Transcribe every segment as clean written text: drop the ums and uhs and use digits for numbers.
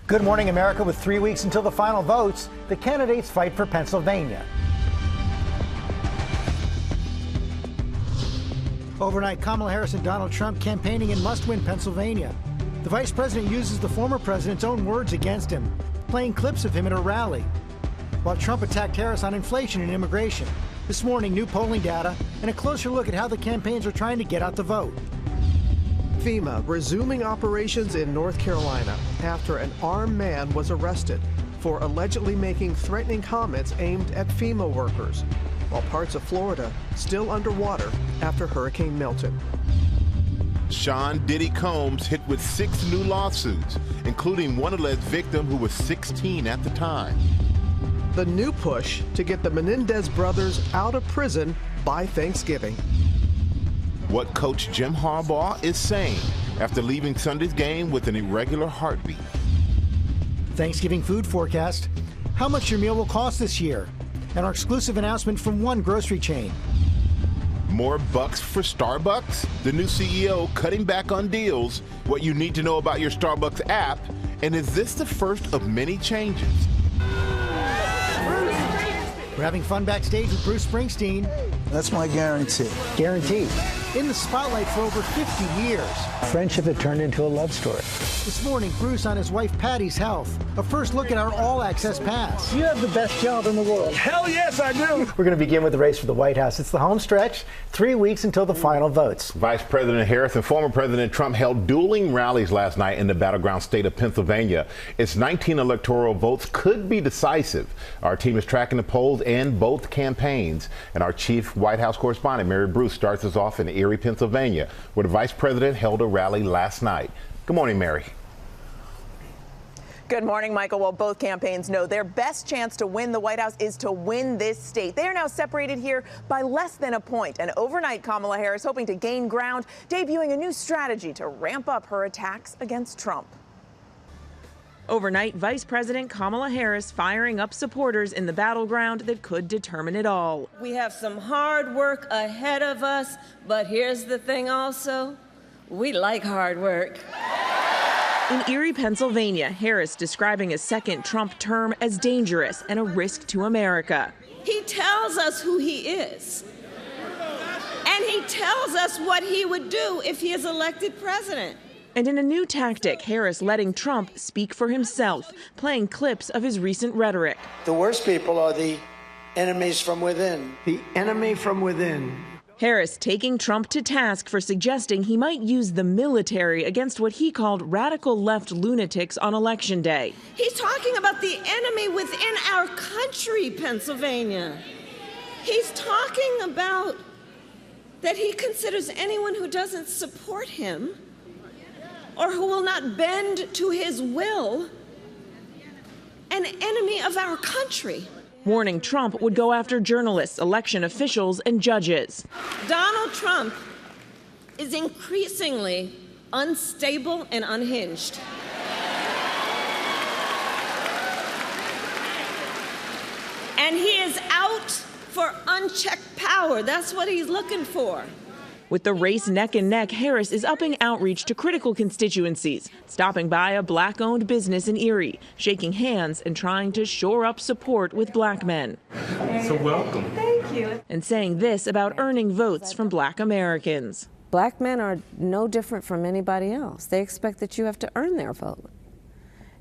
Good morning, America. With 3 weeks until the final votes, the candidates fight for Pennsylvania. Overnight, Kamala Harris and Donald Trump campaigning in must-win Pennsylvania. The vice president uses the former president's own words against him, playing clips of him at a rally, while Trump attacked Harris on inflation and immigration. This morning, new polling data and a closer look at how the campaigns are trying to get out the vote. FEMA resuming operations in North Carolina after an armed man was arrested for allegedly making threatening comments aimed at FEMA workers, while parts of Florida still underwater after Hurricane Milton. Sean Diddy Combs hit with 6 new lawsuits, including one alleged victim who was 16 at the time. The new push to get the Menedez brothers out of prison by Thanksgiving. What Coach Jim Harbaugh is saying after leaving Sunday's game with an irregular heartbeat. Thanksgiving food forecast, how much your meal will cost this year, and our exclusive announcement from one grocery chain. More bucks for Starbucks, the new CEO cutting back on deals, what you need to know about your Starbucks app, and is this the first of many changes? We're having fun backstage with Bruce Springsteen. That's my guarantee. Guaranteed. In the spotlight for over 50 years. Friendship had turned into a love story. This morning, Bruce on his wife Patty's health. A first look at our all-access pass. You have the best job in the world. Hell yes, I do. We're going to begin with the race for the White House. It's the home stretch, 3 weeks until the final votes. Vice President Harris and former President Trump held dueling rallies last night in the battleground state of Pennsylvania. Its 19 electoral votes could be decisive. Our team is tracking the polls and both campaigns. And our chief White House correspondent, Mary Bruce, starts us off in Erie, Pennsylvania, where the vice president held a rally last night. Good morning, Mary. Good morning, Michael. Well, both campaigns know their best chance to win the White House is to win this state. They are now separated here by less than a point. And overnight, Kamala Harris hoping to gain ground, debuting a new strategy to ramp up her attacks against Trump. Overnight, Vice President Kamala Harris firing up supporters in the battleground that could determine it all. We have some hard work ahead of us, but here's the thing also, we like hard work. In Erie, Pennsylvania, Harris describing a second Trump term as dangerous and a risk to America. He tells us who he is, and he tells us what he would do if he is elected president. And in a new tactic, Harris letting Trump speak for himself, playing clips of his recent rhetoric. The worst people are the enemies from within. The enemy from within. Harris taking Trump to task for suggesting he might use the military against what he called radical left lunatics on Election Day. He's talking about the enemy within our country, Pennsylvania. He's talking about that he considers anyone who doesn't support him or who will not bend to his will an enemy of our country. Warning Trump would go after journalists, election officials, and judges. Donald Trump is increasingly unstable and unhinged. And he is out for unchecked power. That's what he's looking for. With the race neck and neck, Harris is upping outreach to critical constituencies, stopping by a black-owned business in Erie, shaking hands and trying to shore up support with black men. So welcome. Thank you. And saying this about earning votes from black Americans. Black men are no different from anybody else. They expect that you have to earn their vote.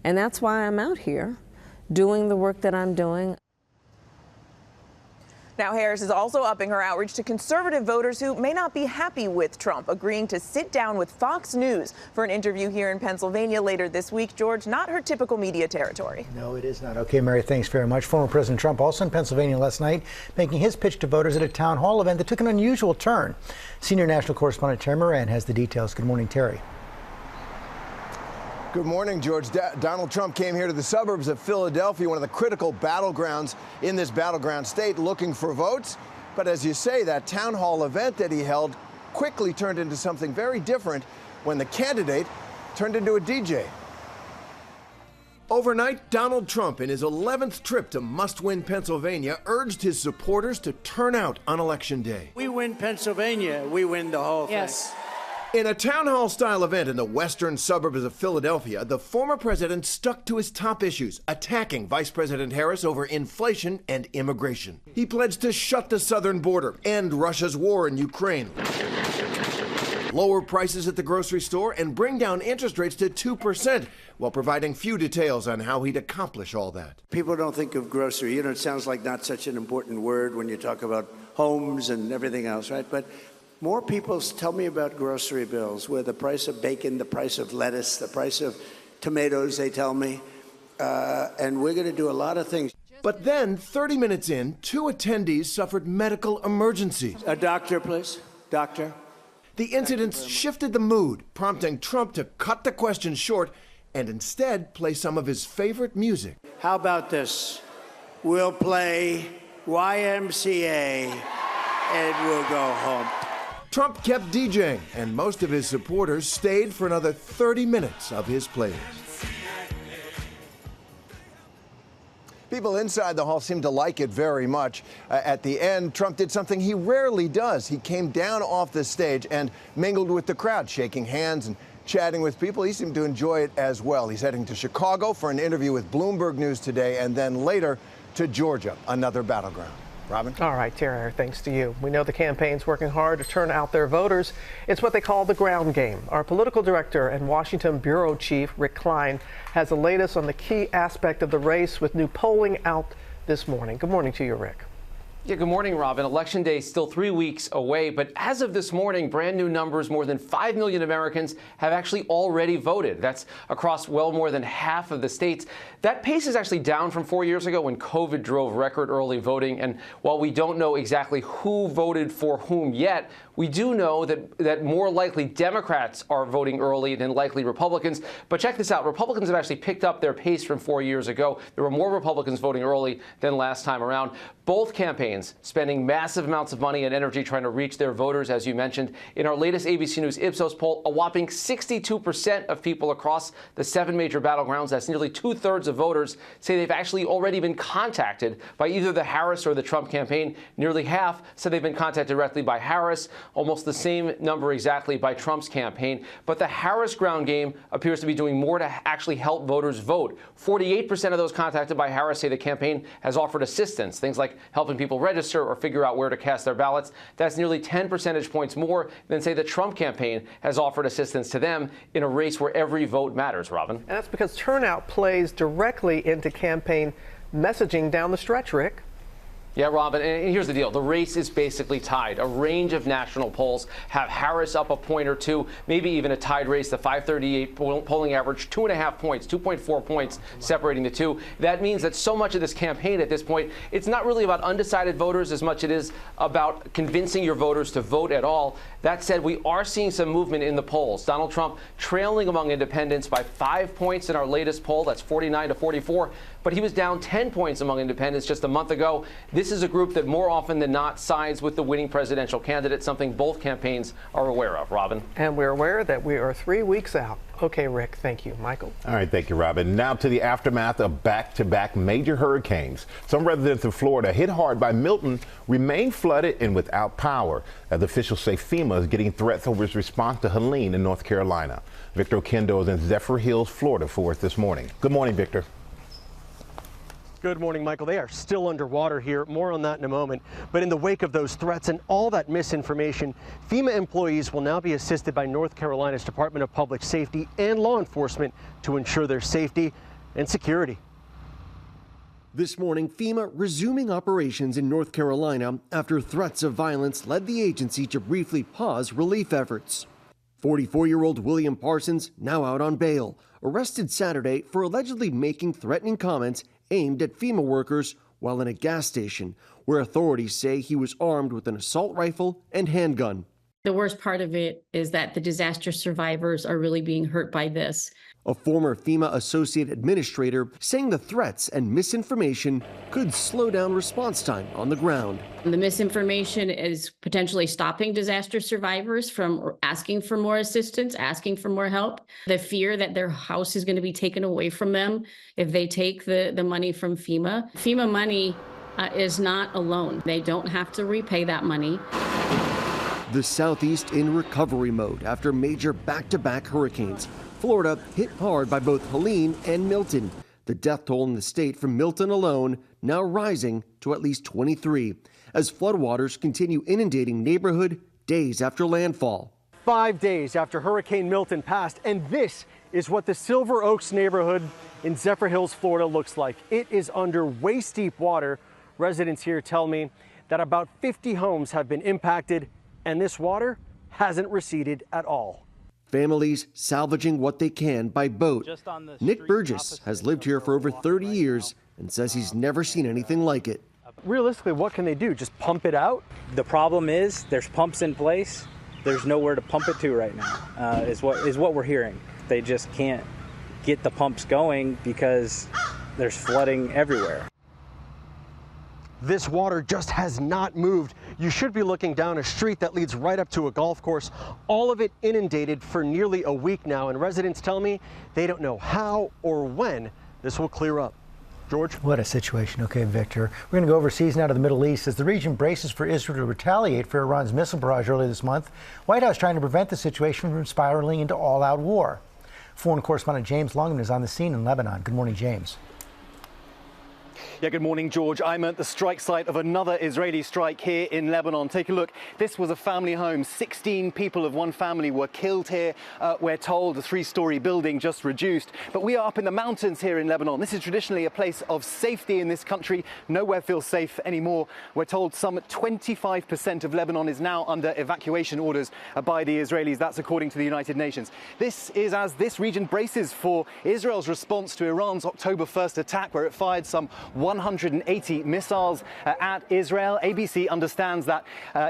And that's why I'm out here doing the work that I'm doing. Now, Harris is also upping her outreach to conservative voters who may not be happy with Trump, agreeing to sit down with Fox News for an interview here in Pennsylvania later this week. George, not her typical media territory. No, it is not. Okay, Mary, thanks very much. Former President Trump also in Pennsylvania last night, making his pitch to voters at a town hall event that took an unusual turn. Senior national correspondent Terry Moran has the details. Good morning, Terry. Good morning, George. Donald Trump came here to the suburbs of Philadelphia, one of the critical battlegrounds in this battleground state, looking for votes. But as you say, that town hall event that he held quickly turned into something very different when the candidate turned into a DJ. Overnight, Donald Trump, in his 11th trip to must-win Pennsylvania, urged his supporters to turn out on Election Day. We win Pennsylvania, we win the whole thing. Yes. In a town hall-style event in the western suburbs of Philadelphia, the former president stuck to his top issues, attacking Vice President Harris over inflation and immigration. He pledged to shut the southern border, end Russia's war in Ukraine, lower prices at the grocery store, and bring down interest rates to 2%, while providing few details on how he'd accomplish all that. People don't think of grocery. It sounds like not such an important word when you talk about homes and everything else, right? But more people tell me about grocery bills, where the price of bacon, the price of lettuce, the price of tomatoes, they tell me. And we're going to do a lot of things. But then, 30 minutes in, 2 attendees suffered medical emergencies. A doctor, please. Doctor. The incidents shifted the mood, prompting Trump to cut the question short and instead play some of his favorite music. How about this? We'll play YMCA and we'll go home. Trump kept DJing, and most of his supporters stayed for another 30 minutes of his playlist. People inside the hall seemed to like it very much. At the end, Trump did something he rarely does. He came down off the stage and mingled with the crowd, shaking hands and chatting with people. He seemed to enjoy it as well. He's heading to Chicago for an interview with Bloomberg News today, and then later to Georgia, another battleground. Robin? All right, Terry, thanks to you. We know the campaign's working hard to turn out their voters. It's what they call the ground game. Our political director and Washington bureau chief, Rick Klein, has the latest on the key aspect of the race with new polling out this morning. Good morning to you, Rick. Yeah, good morning, Robin. Election Day is still 3 weeks away, but as of this morning, brand new numbers, more than 5 million Americans have actually already voted. That's across well more than half of the states. That pace is actually down from 4 years ago when COVID drove record early voting. And while we don't know exactly who voted for whom yet, we do know that more likely Democrats are voting early than likely Republicans. But check this out. Republicans have actually picked up their pace from 4 years ago. There were more Republicans voting early than last time around. Both campaigns spending massive amounts of money and energy trying to reach their voters, as you mentioned. In our latest ABC News Ipsos poll, a whopping 62% of people across the 7 major battlegrounds, that's nearly 2/3 of voters, say they've actually already been contacted by either the Harris or the Trump campaign. Nearly half said they've been contacted directly by Harris, almost the same number exactly by Trump's campaign. But the Harris ground game appears to be doing more to actually help voters vote. 48% of those contacted by Harris say the campaign has offered assistance, things like helping people register or figure out where to cast their ballots. That's nearly 10 percentage points more than, say, the Trump campaign has offered assistance to them in a race where every vote matters, Robin. And that's because turnout plays directly into campaign messaging down the stretch, Rick. Yeah, Robin, and here's the deal. The race is basically tied. A range of national polls have Harris up a point or two, maybe even a tied race. The 538 polling average, 2.5 points, 2.4 points separating the two. That means that so much of this campaign at this point, it's not really about undecided voters as much as it is about convincing your voters to vote at all. That said, we are seeing some movement in the polls. Donald Trump trailing among independents by 5 points in our latest poll. That's 49 to 44. But he was down 10 points among independents just a month ago. This is a group that more often than not sides with the winning presidential candidate, something both campaigns are aware of, Robin. And we're aware that we are 3 weeks out. Okay, Rick, thank you. Michael. All right, thank you, Robin. Now to the aftermath of back-to-back major hurricanes. Some residents of Florida hit hard by Milton remain flooded and without power, as officials say FEMA is getting threats over its response to Helene in North Carolina. Victor Okendo is in Zephyr Hills, Florida for us this morning. Good morning, Victor. Good morning, Michael. They are still underwater here. More on that in a moment. But in the wake of those threats and all that misinformation, FEMA employees will now be assisted by North Carolina's Department of Public Safety and law enforcement to ensure their safety and security. This morning, FEMA resuming operations in North Carolina after threats of violence led the agency to briefly pause relief efforts. 44-year-old William Parsons, now out on bail, arrested Saturday for allegedly making threatening comments aimed at FEMA workers while in a gas station, where authorities say he was armed with an assault rifle and handgun. The worst part of it is that the disaster survivors are really being hurt by this. A former FEMA associate administrator saying the threats and misinformation could slow down response time on the ground. The misinformation is potentially stopping disaster survivors from asking for more assistance, asking for more help. The fear that their house is going to be taken away from them if they take the money from FEMA. FEMA money is not a loan. They don't have to repay that money. The Southeast in recovery mode after major back-to-back hurricanes. Florida hit hard by both Helene and Milton. The death toll in the state from Milton alone now rising to at least 23 as floodwaters continue inundating neighborhood days after landfall. 5 days after Hurricane Milton passed, and this is what the Silver Oaks neighborhood in Zephyr Hills, Florida looks like. It is under waist-deep water. Residents here tell me that about 50 homes have been impacted, and this water hasn't receded at all. Families salvaging what they can by boat. Nick Burgess has lived here for over 30 years and says he's never seen anything like it. Realistically, what can they do? Just pump it out? The problem is there's pumps in place. There's nowhere to pump it to right now, is what we're hearing. They just can't get the pumps going because there's flooding everywhere. This water just has not moved. You should be looking down a street that leads right up to a golf course. All of it inundated for nearly a week now, and residents tell me they don't know how or when this will clear up. George? What a situation. Okay, Victor. We're going to go overseas now to the Middle East as the region braces for Israel to retaliate for Iran's missile barrage earlier this month. White House trying to prevent the situation from spiraling into all-out war. Foreign correspondent James Longman is on the scene in Lebanon. Good morning, James. Yeah, good morning, George. I'm at the strike site of another Israeli strike here in Lebanon. Take a look. This was a family home. 16 people of one family were killed here. We're told a 3-story building just reduced. But we are up in the mountains here in Lebanon. This is traditionally a place of safety in this country. Nowhere feels safe anymore. We're told some 25% of Lebanon is now under evacuation orders by the Israelis. That's according to the United Nations. This is as this region braces for Israel's response to Iran's October 1st attack, where it fired some 180 missiles at Israel. ABC understands that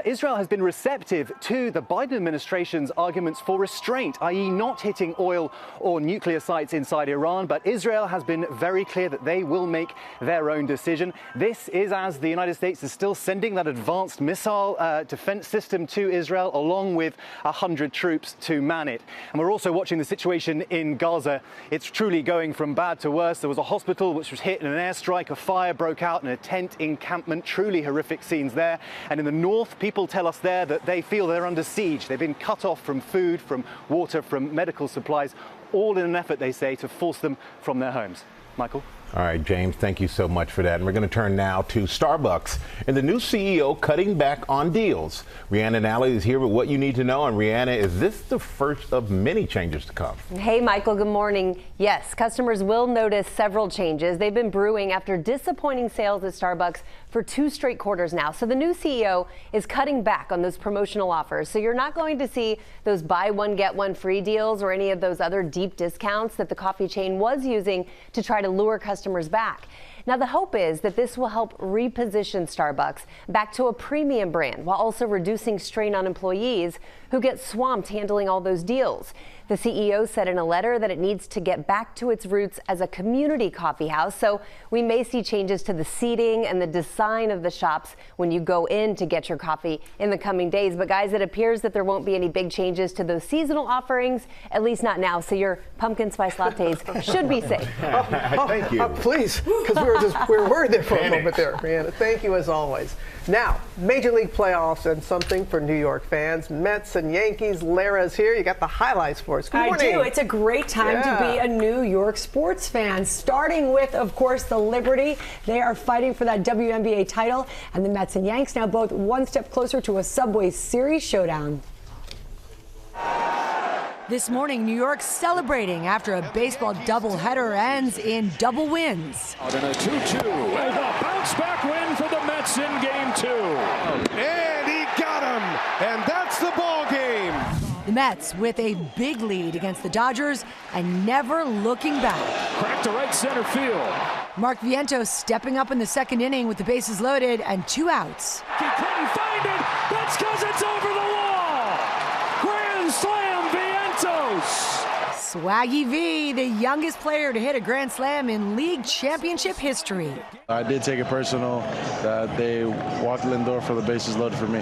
Israel has been receptive to the Biden administration's arguments for restraint, i.e. not hitting oil or nuclear sites inside Iran. But Israel has been very clear that they will make their own decision. This is as the United States is still sending that advanced missile defense system to Israel, along with 100 troops to man it. And we're also watching the situation in Gaza. It's truly going from bad to worse. There was a hospital which was hit in an airstrike. A fire broke out in a tent encampment. Truly horrific scenes there. And in the north, people tell us there that they feel they're under siege. They've been cut off from food, from water, from medical supplies, all in an effort, they say, to force them from their homes. Michael? All right, James, thank you so much for that. And we're going to turn now to Starbucks and the new CEO cutting back on deals. Rhiannon Alley is here with what you need to know. And Rhiannon, is this the first of many changes to come? Hey, Michael, good morning. Yes, customers will notice several changes. They've been brewing after disappointing sales at Starbucks for 2 straight quarters now. So the new CEO is cutting back on those promotional offers. So you're not going to see those buy one, get one free deals or any of those other deep discounts that the coffee chain was using to try to lure customers back. Now, the hope is that this will help reposition Starbucks back to a premium brand while also reducing strain on employees who get swamped handling all those deals. The CEO said in a letter that it needs to get back to its roots as a community coffee house. So we may see changes to the seating and the design of the shops when you go in to get your coffee in the coming days. But guys, it appears that there won't be any big changes to those seasonal offerings, at least not now. So your pumpkin spice lattes should be safe. Thank you. Please, because we were worried there for a moment there, Brianna. Thank you as always. Now, Major League playoffs and something for New York fans. Mets and Yankees. Lara's here. You got the highlights for us. Good morning. I do. It's a great time to be a New York sports fan. Starting with, of course, the Liberty. They are fighting for that WNBA title. And the Mets and Yanks now both one step closer to a Subway Series showdown. This morning, New York celebrating after a baseball doubleheader ends in double wins. Out in a 2-2, and a bounce-back win for the Mets in Game 2. And he got him, and that's the ball game. The Mets with a big lead against the Dodgers and never looking back. Cracked to right center field. Mark Vientos stepping up in the second inning with the bases loaded and 2 outs. He couldn't find it. That's because it's over the wall. Grand slam, Vientos. Swaggy V, the youngest player to hit a grand slam in league championship history. I did take it personal that they walked Lindor for the bases loaded for me.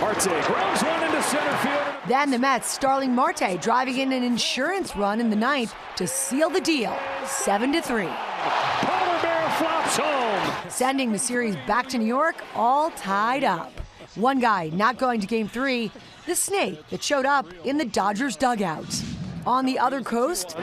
Marte grounds one into center field. Then the Mets, Starling Marte driving in an insurance run in the 9th to seal the deal, 7-3. Polar Bear flops home. Sending the series back to New York, all tied up. One guy not going to Game 3, the snake that showed up in the Dodgers dugout. On the other coast,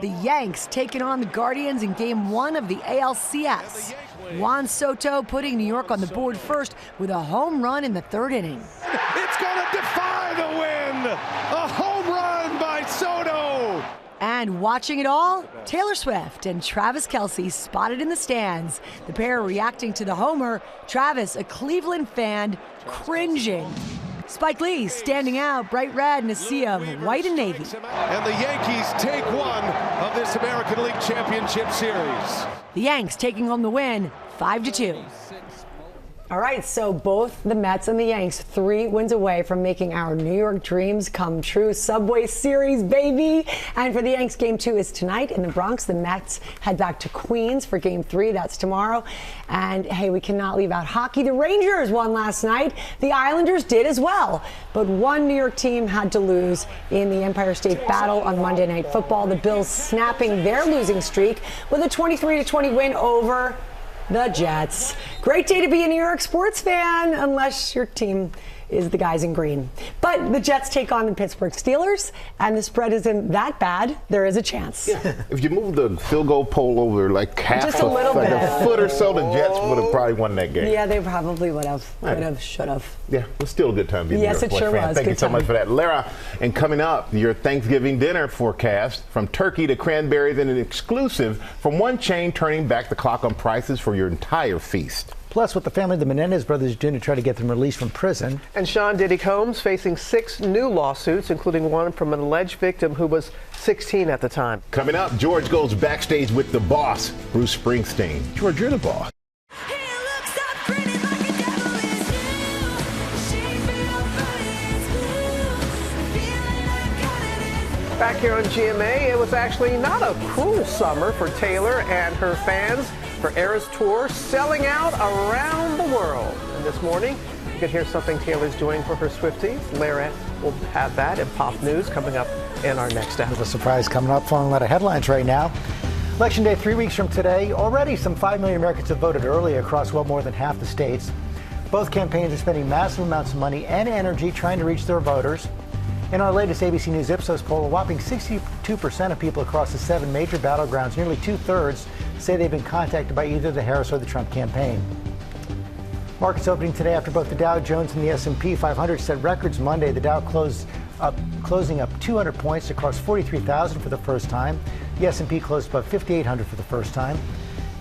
the Yanks taking on the Guardians in Game 1 of the ALCS. Juan Soto putting New York on the board first with a home run in the third inning. It's going to defy the wind. A home run by Soto. And watching it all, Taylor Swift and Travis Kelce spotted in the stands. The pair reacting to the homer, Travis, a Cleveland fan, cringing. Spike Lee standing out, bright red in a sea of white and navy. And the Yankees take one of this American League Championship Series. The Yanks taking home the win, 5-2. All right, so both the Mets and the Yanks 3 wins away from making our New York dreams come true. Subway Series, baby. And for the Yanks, Game 2 is tonight in the Bronx. The Mets head back to Queens for Game 3. That's tomorrow. And hey, we cannot leave out hockey. The Rangers won last night. The Islanders did as well. But one New York team had to lose in the Empire State Battle on Monday Night Football. The Bills snapping their losing streak with a 23-20 win over the Jets. Great day to be a New York sports fan, unless your team is the guys in green. But the Jets take on the Pittsburgh Steelers, and the spread isn't that bad. There is a chance. If you move the field goal pole over like half just a little bit, a foot or so, the Jets would have probably won that game. Yeah, they probably would have. Should have. Yeah, it was still a good time being Yes, a New York it sure fan. was. Thank you Good so time. much for that. Lara, and coming up, your Thanksgiving dinner forecast, from turkey to cranberries, and an exclusive from one chain turning back the clock on prices for your entire feast. Plus, what the family of the Menedez brothers are doing to try to get them released from prison. And Sean Diddy Combs facing 6 new lawsuits, including one from an alleged victim who was 16 at the time. Coming up, George goes backstage with the boss, Bruce Springsteen. George, you're the boss. Back here on GMA, it was actually not a cruel summer for Taylor and her fans for Eras Tour, selling out around the world. And this morning, you can hear something Taylor's doing for her Swifties. Lara will have that in Pop News coming up in our next hour. With a surprise coming up, following a lot of headlines right now. Election Day 3 weeks from today. Already some 5 million Americans have voted early across well more than half the states. Both campaigns are spending massive amounts of money and energy trying to reach their voters. In our latest ABC News Ipsos poll, a whopping 62% of people across the 7 major battlegrounds, nearly 2/3, say they've been contacted by either the Harris or the Trump campaign. Markets opening today after both the Dow Jones and the S&P 500 set records Monday. The Dow closing up 200 points across 43,000 for the first time. The S&P closed above 5,800 for the first time.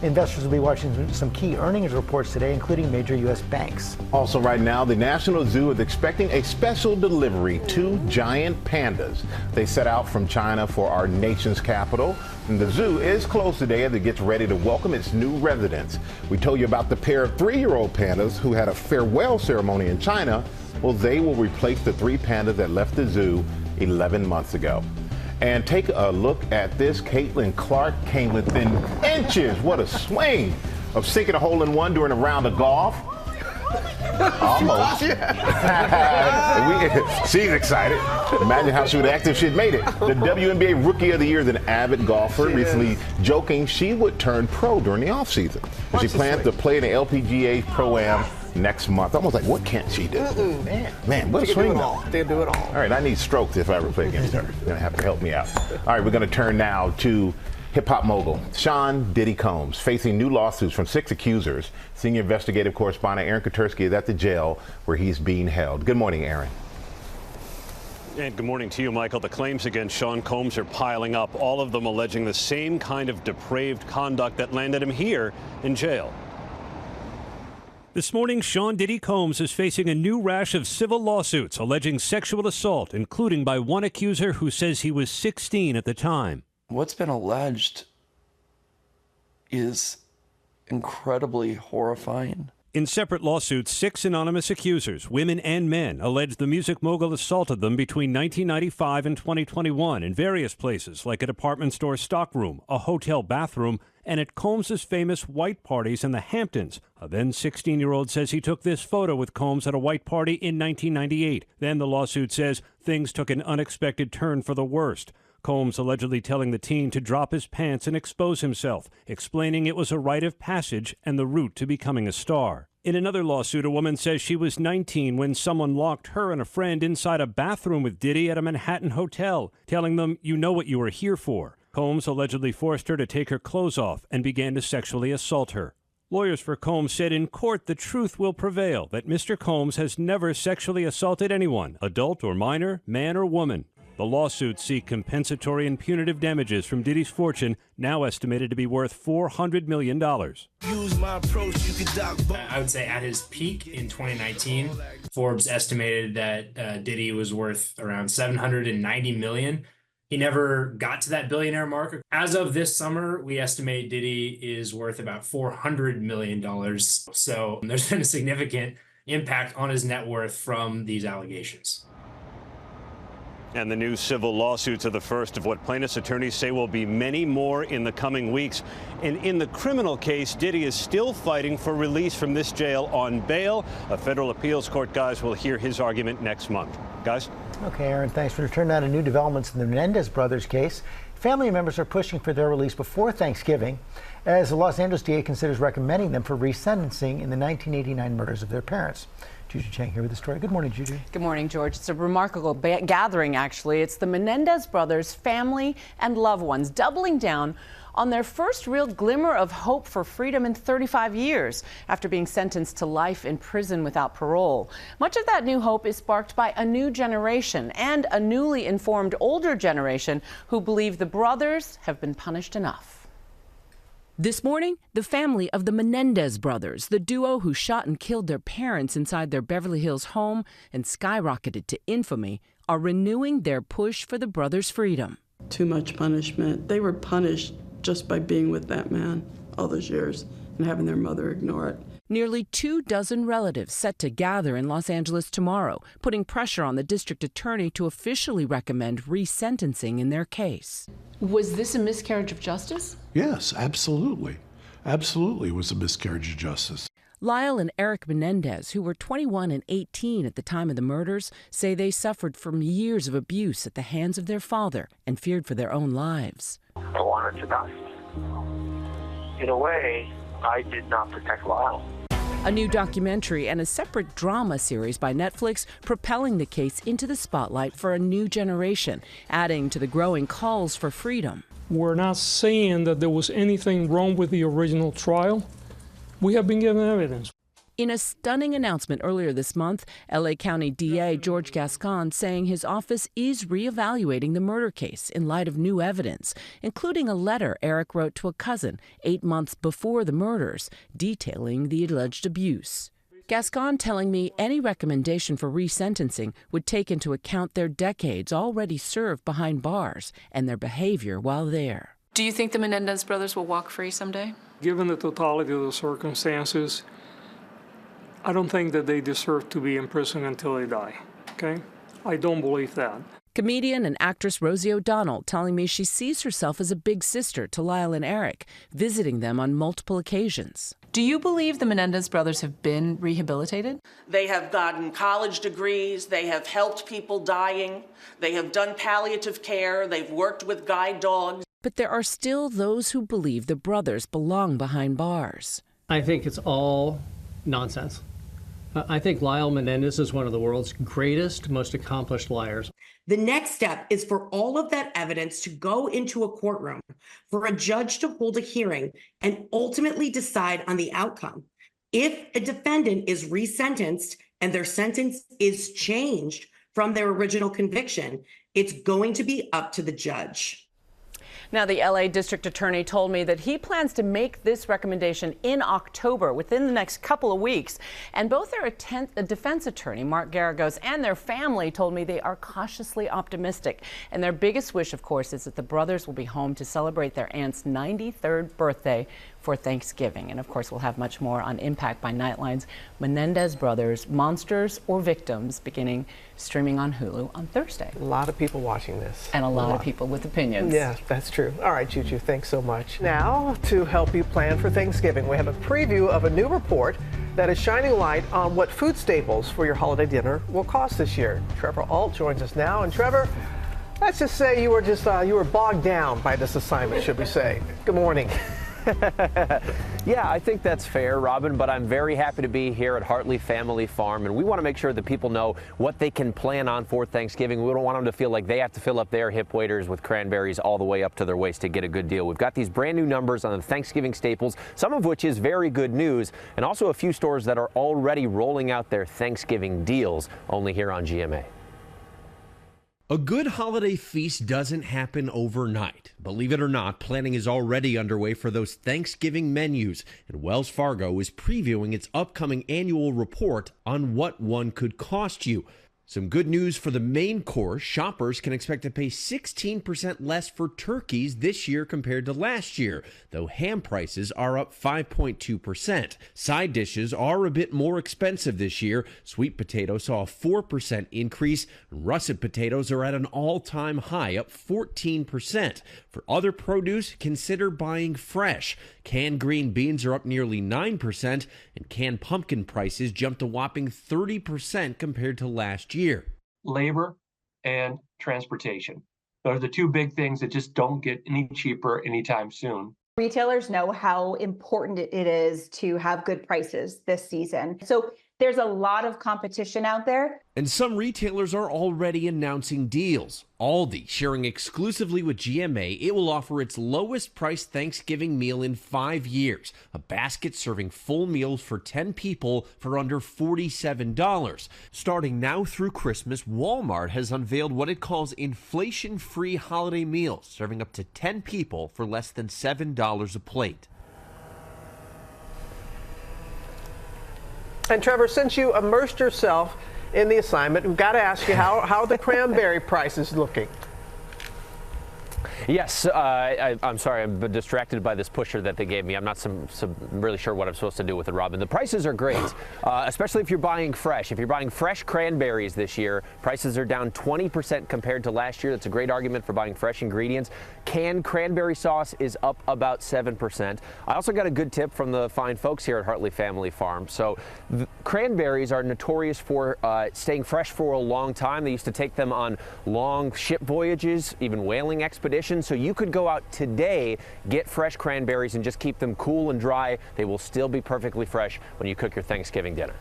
Investors will be watching some key earnings reports today, including major U.S. banks. Also right now, the National Zoo is expecting a special delivery, 2 giant pandas. They set out from China for our nation's capital. And the zoo is closed today as it gets ready to welcome its new residents. We told you about the pair of 3-year-old pandas who had a farewell ceremony in China. Well, they will replace the 3 pandas that left the zoo 11 months ago. And take a look at this. Caitlin Clark came within inches, what a swing, of sinking a hole-in-one during a round of golf. Almost. She's excited. Imagine how she would act if she had made it. The WNBA Rookie of the Year is an avid golfer, recently joking she would turn pro during the offseason. She plans to play in the LPGA Pro-Am next month. Almost like, what can't she do? Man, what a swing though. They do it all. All right, I need strokes if I ever play against her. You're going to have to help me out. All right, we're going to turn now to hip-hop mogul Sean Diddy Combs, facing new lawsuits from 6 accusers. Senior investigative correspondent Aaron Katersky is at the jail where he's being held. Good morning, Aaron. And good morning to you, Michael. The claims against Sean Combs are piling up, all of them alleging the same kind of depraved conduct that landed him here in jail. This morning, Sean Diddy Combs is facing a new rash of civil lawsuits alleging sexual assault, including by one accuser who says he was 16 at the time. What's been alleged is incredibly horrifying. In separate lawsuits, 6 anonymous accusers, women and men, alleged the music mogul assaulted them between 1995 and 2021 in various places, like a department store stockroom, a hotel bathroom, and at Combs' famous white parties in the Hamptons. A then 16-year-old says he took this photo with Combs at a white party in 1998. Then the lawsuit says things took an unexpected turn for the worst. Combs allegedly telling the teen to drop his pants and expose himself, explaining it was a rite of passage and the route to becoming a star. In another lawsuit, a woman says she was 19 when someone locked her and a friend inside a bathroom with Diddy at a Manhattan hotel, telling them, "You know what you are here for." Combs allegedly forced her to take her clothes off and began to sexually assault her. Lawyers for Combs said in court the truth will prevail, that Mr. Combs has never sexually assaulted anyone, adult or minor, man or woman. The lawsuits seek compensatory and punitive damages from Diddy's fortune, now estimated to be worth $400 million. Use my approach, you can I would say at his peak in 2019, Forbes estimated that Diddy was worth around $790 million. He never got to that billionaire mark. As of this summer, we estimate Diddy is worth about $400 million. So there's been a significant impact on his net worth from these allegations. And the new civil lawsuits are the first of what plaintiffs' attorneys say will be many more in the coming weeks. And in the criminal case, Diddy is still fighting for release from this jail on bail. A federal appeals court, guys, will hear his argument next month. Guys? Okay, Aaron, thanks for returning. Now to new developments in the Menedez brothers case. Family members are pushing for their release before Thanksgiving as the Los Angeles DA considers recommending them for resentencing in the 1989 murders of their parents. Juju Chang here with the story. Good morning, Juju. Good morning, George. It's a remarkable gathering, actually. It's the Menedez brothers' family and loved ones doubling down on their first real glimmer of hope for freedom in 35 years after being sentenced to life in prison without parole. Much of that new hope is sparked by a new generation and a newly informed older generation who believe the brothers have been punished enough. This morning, the family of the Menedez brothers, the duo who shot and killed their parents inside their Beverly Hills home and skyrocketed to infamy, are renewing their push for the brothers' freedom. Too much punishment. They were punished just by being with that man all those years and having their mother ignore it. Nearly 24 relatives set to gather in Los Angeles tomorrow, putting pressure on the district attorney to officially recommend resentencing in their case. Was this a miscarriage of justice? Yes, absolutely. Absolutely, it was a miscarriage of justice. Lyle and Eric Menedez, who were 21 and 18 at the time of the murders, say they suffered from years of abuse at the hands of their father and feared for their own lives. I wanted to die. In a way, I did not protect Lyle. A new documentary and a separate drama series by Netflix propelling the case into the spotlight for a new generation, adding to the growing calls for freedom. We're not saying that there was anything wrong with the original trial. We have been given evidence. In a stunning announcement earlier this month, L.A. County DA George Gascon saying his office is reevaluating the murder case in light of new evidence, including a letter Eric wrote to a cousin 8 months before the murders, detailing the alleged abuse. Gascon telling me any recommendation for resentencing would take into account their decades already served behind bars and their behavior while there. Do you think the Menedez brothers will walk free someday? Given the totality of the circumstances, I don't think that they deserve to be in prison until they die, okay? I don't believe that. Comedian and actress Rosie O'Donnell telling me she sees herself as a big sister to Lyle and Eric, visiting them on multiple occasions. Do you believe the Menedez brothers have been rehabilitated? They have gotten college degrees, they have helped people dying, they have done palliative care, they've worked with guide dogs. But there are still those who believe the brothers belong behind bars. I think it's all nonsense. I think Lyle Menedez is one of the world's greatest, most accomplished liars. The next step is for all of that evidence to go into a courtroom, for a judge to hold a hearing and ultimately decide on the outcome. If a defendant is resentenced and their sentence is changed from their original conviction, it's going to be up to the judge. Now, the L.A. District Attorney told me that he plans to make this recommendation in October, within the next couple of weeks. And both their defense attorney, Mark Garagos, and their family told me they are cautiously optimistic. And their biggest wish, of course, is that the brothers will be home to celebrate their aunt's 93rd birthday for Thanksgiving. And of course, we'll have much more on Impact by Nightline's Menedez Brothers, Monsters or Victims, beginning streaming on Hulu on Thursday. A lot of people watching this. And a lot of people with opinions. Yeah, that's true. All right, Juju, thanks so much. Now, to help you plan for Thanksgiving, we have a preview of a new report that is shining light on what food staples for your holiday dinner will cost this year. Trevor Alt joins us now. And Trevor, Let's just say you were bogged down by this assignment, should we say. Good morning. Yeah, I think that's fair, Robin, but I'm very happy to be here at Hartley Family Farm, and we want to make sure that people know what they can plan on for Thanksgiving. We don't want them to feel like they have to fill up their hip waders with cranberries all the way up to their waist to get a good deal. We've got these brand new numbers on the Thanksgiving staples, some of which is very good news, and also a few stores that are already rolling out their Thanksgiving deals, only here on GMA. A good holiday feast doesn't happen overnight. Believe it or not, planning is already underway for those Thanksgiving menus, and Wells Fargo is previewing its upcoming annual report on what one could cost you. Some good news for the main course. Shoppers can expect to pay 16% less for turkeys this year compared to last year, though ham prices are up 5.2%. Side dishes are a bit more expensive this year. Sweet potatoes saw a 4% increase, and russet potatoes are at an all-time high, up 14%. For other produce, consider buying fresh. Canned green beans are up nearly 9%, and canned pumpkin prices jumped a whopping 30% compared to last year. Labor and transportation. Those are the two big things that just don't get any cheaper anytime soon. Retailers know how important it is to have good prices this season. So there's a lot of competition out there. And some retailers are already announcing deals. Aldi sharing exclusively with GMA, it will offer its lowest priced Thanksgiving meal in 5 years. A basket serving full meals for 10 people for under $47. Starting now through Christmas, Walmart has unveiled what it calls inflation-free holiday meals, serving up to 10 people for less than $7 a plate. And Trevor, since you immersed yourself in the assignment, we've got to ask you how the cranberry price is looking. Yes, I'm sorry, I'm distracted by this pusher that they gave me. I'm not really sure what I'm supposed to do with it, Robin. The prices are great, especially if you're buying fresh. If you're buying fresh cranberries this year, prices are down 20% compared to last year. That's a great argument for buying fresh ingredients. Canned cranberry sauce is up about 7%. I also got a good tip from the fine folks here at Hartley Family Farm. So cranberries are notorious for staying fresh for a long time. They used to take them on long ship voyages, even whaling expeditions. So you could go out today, get fresh cranberries, and just keep them cool and dry. They will still be perfectly fresh when you cook your Thanksgiving dinner.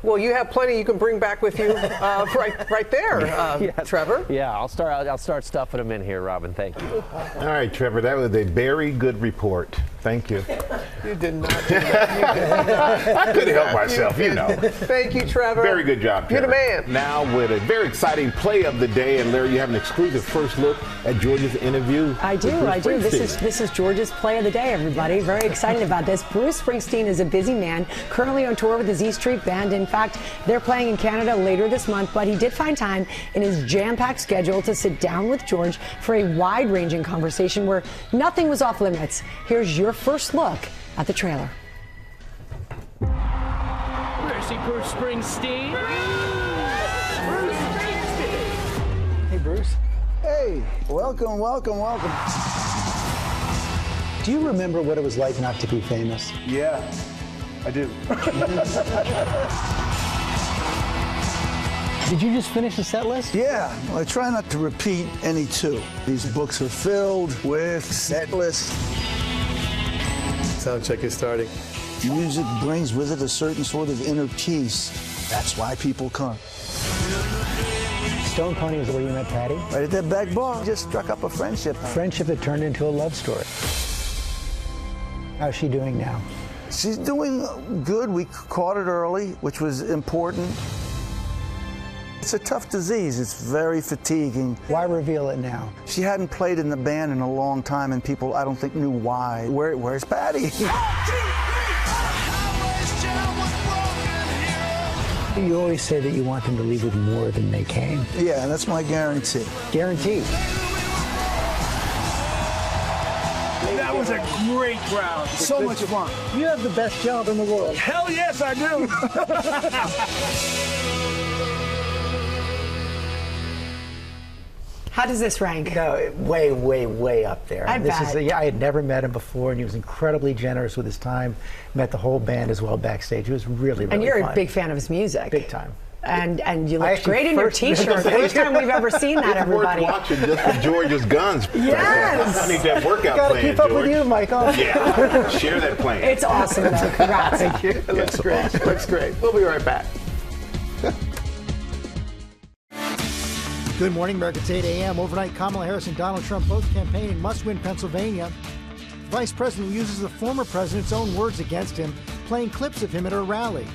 Well, you have plenty you can bring back with you right there, yes. Trevor. Yeah, I'll start stuffing them in here, Robin. Thank you. All right, Trevor, that was a very good report. Thank you. You did not do that. I couldn't help myself, you know. Thank you, Trevor. Very good job, Trevor. You're the man. Now with a very exciting play of the day, and Larry, you have an exclusive first look at George's interview. I do. This is George's play of the day, everybody. Very excited about this. Bruce Springsteen is a busy man, currently on tour with his E Street Band. In fact, they're playing in Canada later this month, but he did find time in his jam-packed schedule to sit down with George for a wide-ranging conversation where nothing was off limits. Here's your first look at the trailer. Mercy, Bruce Springsteen. Bruce Springsteen. Hey, Bruce. Hey, welcome. Do you remember what it was like not to be famous? Yeah, I do. Did you just finish the set list? Yeah, well, I try not to repeat any two. These books are filled with set lists. Sound check is starting. Music brings with it a certain sort of inner peace. That's why people come. Stone Pony is where you met Patty? Right at that back bar. Just struck up a friendship. A friendship that turned into a love story. How's she doing now? She's doing good. We caught it early, which was important. It's a tough disease. It's very fatiguing. Why reveal it now? She hadn't played in the band in a long time, and people, I don't think, knew why. Where's Patty? You always say that you want them to leave with more than they came. Yeah, that's my guarantee. Guaranteed. That was a great crowd. So much fun. You have the best job in the world. Hell yes, I do. How does this rank? No, way up there. I bet. I had never met him before, and he was incredibly generous with his time. Met the whole band as well backstage. It was really And you're fun. a big fan of his music. Big time. And you looked great in your T-shirt. First time we've ever seen that, everybody. It's worth watching just for George's guns. Yes. I need that workout Gotta plan, keep up George. with you, Michael. Yeah, share that plan. It's awesome, though. Congrats. Thank you. It looks great. Awesome. Looks great. We'll be right back. Good morning, America. It's 8 a.m. Overnight, Kamala Harris and Donald Trump both campaign in must-win Pennsylvania. The vice president uses the former president's own words against him, playing clips of him at a rally,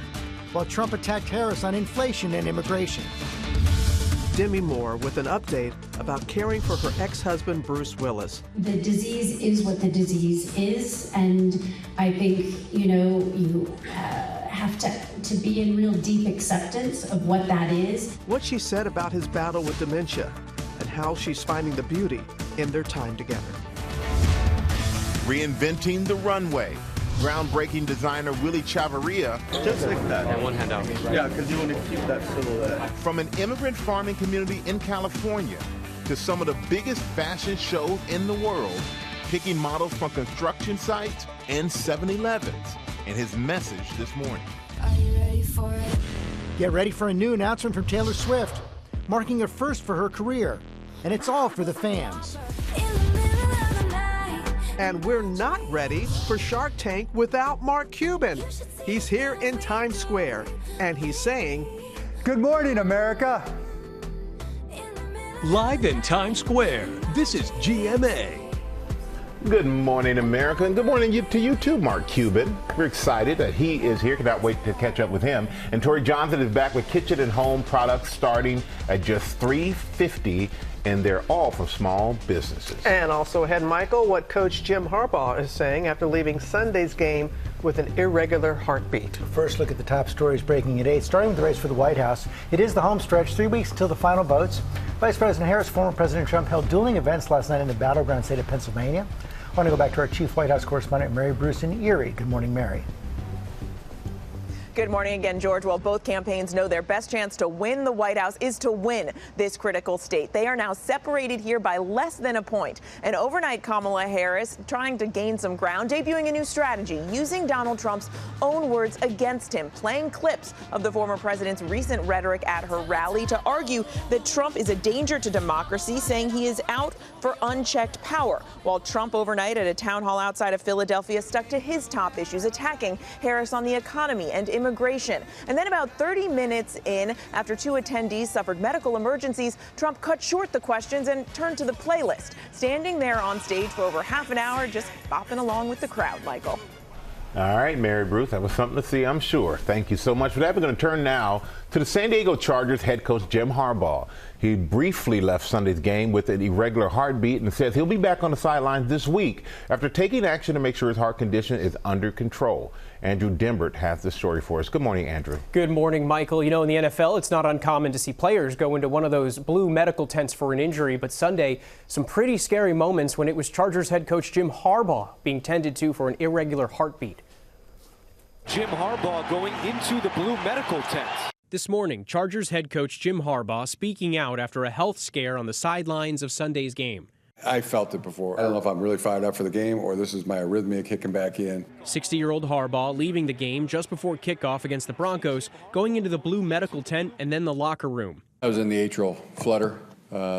while Trump attacked Harris on inflation and immigration. Demi Moore with an update about caring for her ex-husband, Bruce Willis. The disease is what the disease is, and I think, you have to be in real deep acceptance of what that is. What she said about his battle with dementia and how she's finding the beauty in their time together. Reinventing the runway. Groundbreaking designer Willie Chavarria. Just like that. And one hand out. Yeah, because you want to keep that silhouette. From an immigrant farming community in California to some of the biggest fashion shows in the world, picking models from construction sites and 7-Elevens. And his message this morning. Are you ready for it? Get ready for a new announcement from Taylor Swift, marking a first for her career. And it's all for the fans. And we're not ready for Shark Tank without Mark Cuban. He's here in Times Square, and he's saying, "Good morning, America." Live in Times Square, this is GMA. Good morning, America, and good morning to you too, Mark Cuban. We're excited that he is here. Cannot wait to catch up with him. And Tori Johnson is back with kitchen and home products starting at just $3.50, and they're all from small businesses. And also ahead, Michael, what Coach Jim Harbaugh is saying after leaving Sunday's game with an irregular heartbeat. First, look at the top stories breaking at 8, starting with the race for the White House. It is the home stretch, 3 weeks until the final votes. Vice President Harris, former President Trump held dueling events last night in the battleground state of Pennsylvania. I want to go back to our chief White House correspondent, Mary Bruce in Erie. Good morning, Mary. Good morning again, George. Well, both campaigns know their best chance to win the White House is to win this critical state. They are now separated here by less than a point. And overnight, Kamala Harris trying to gain some ground, debuting a new strategy, using Donald Trump's own words against him, playing clips of the former president's recent rhetoric at her rally to argue that Trump is a danger to democracy, saying he is out for unchecked power. While Trump overnight at a town hall outside of Philadelphia stuck to his top issues, attacking Harris on the economy and immigration. And then about 30 minutes in, after 2 attendees suffered medical emergencies, Trump cut short the questions and turned to the playlist, standing there on stage for over half an hour, just bopping along with the crowd, Michael. All right, Mary Bruce, that was something to see, I'm sure. Thank you so much for that. We're going to turn now to the San Diego Chargers head coach Jim Harbaugh. He briefly left Sunday's game with an irregular heartbeat and says he'll be back on the sidelines this week after taking action to make sure his heart condition is under control. Andrew Dimbert has the story for us. Good morning, Andrew. Good morning, Michael. You know, in the NFL, it's not uncommon to see players go into one of those blue medical tents for an injury, but Sunday, some pretty scary moments when it was Chargers head coach Jim Harbaugh being tended to for an irregular heartbeat. Jim Harbaugh going into the blue medical tent. This morning, Chargers head coach Jim Harbaugh speaking out after a health scare on the sidelines of Sunday's game. I felt it before. I don't know if I'm really fired up for the game or this is my arrhythmia kicking back in. 60-year-old Harbaugh leaving the game just before kickoff against the Broncos, going into the blue medical tent and then the locker room. I was in the atrial flutter,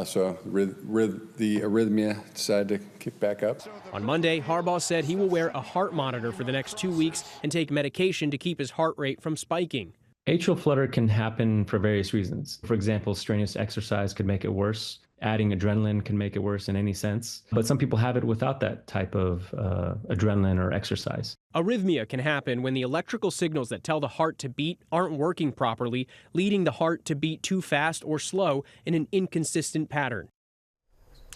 so the arrhythmia decided to kick back up. On Monday, Harbaugh said he will wear a heart monitor for the next 2 weeks and take medication to keep his heart rate from spiking. Atrial flutter can happen for various reasons. For example, strenuous exercise could make it worse. Adding adrenaline can make it worse in any sense. But some people have it without that type of adrenaline or exercise. Arrhythmia can happen when the electrical signals that tell the heart to beat aren't working properly, leading the heart to beat too fast or slow in an inconsistent pattern.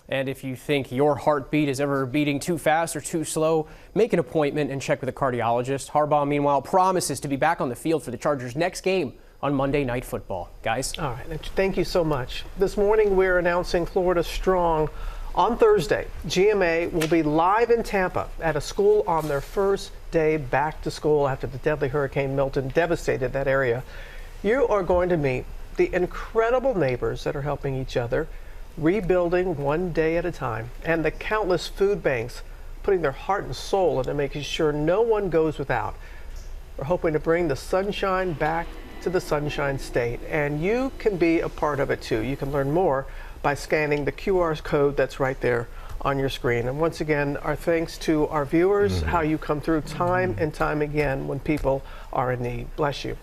And if you think your heartbeat is ever beating too fast or too slow, make an appointment and check with a cardiologist. Harbaugh, meanwhile, promises to be back on the field for the Chargers' next game on Monday Night Football. Guys? All right, thank you so much. This morning we're announcing Florida Strong. On Thursday, GMA will be live in Tampa at a school on their first day back to school after the deadly Hurricane Milton devastated that area. You are going to meet the incredible neighbors that are helping each other, rebuilding one day at a time, and the countless food banks putting their heart and soul into making sure no one goes without. We're hoping to bring the sunshine back to the Sunshine State, and you can be a part of it too. You can learn more by scanning the QR code that's right there on your screen. And once again, our thanks to our viewers, how you come through time and time again when people are in need. Bless you.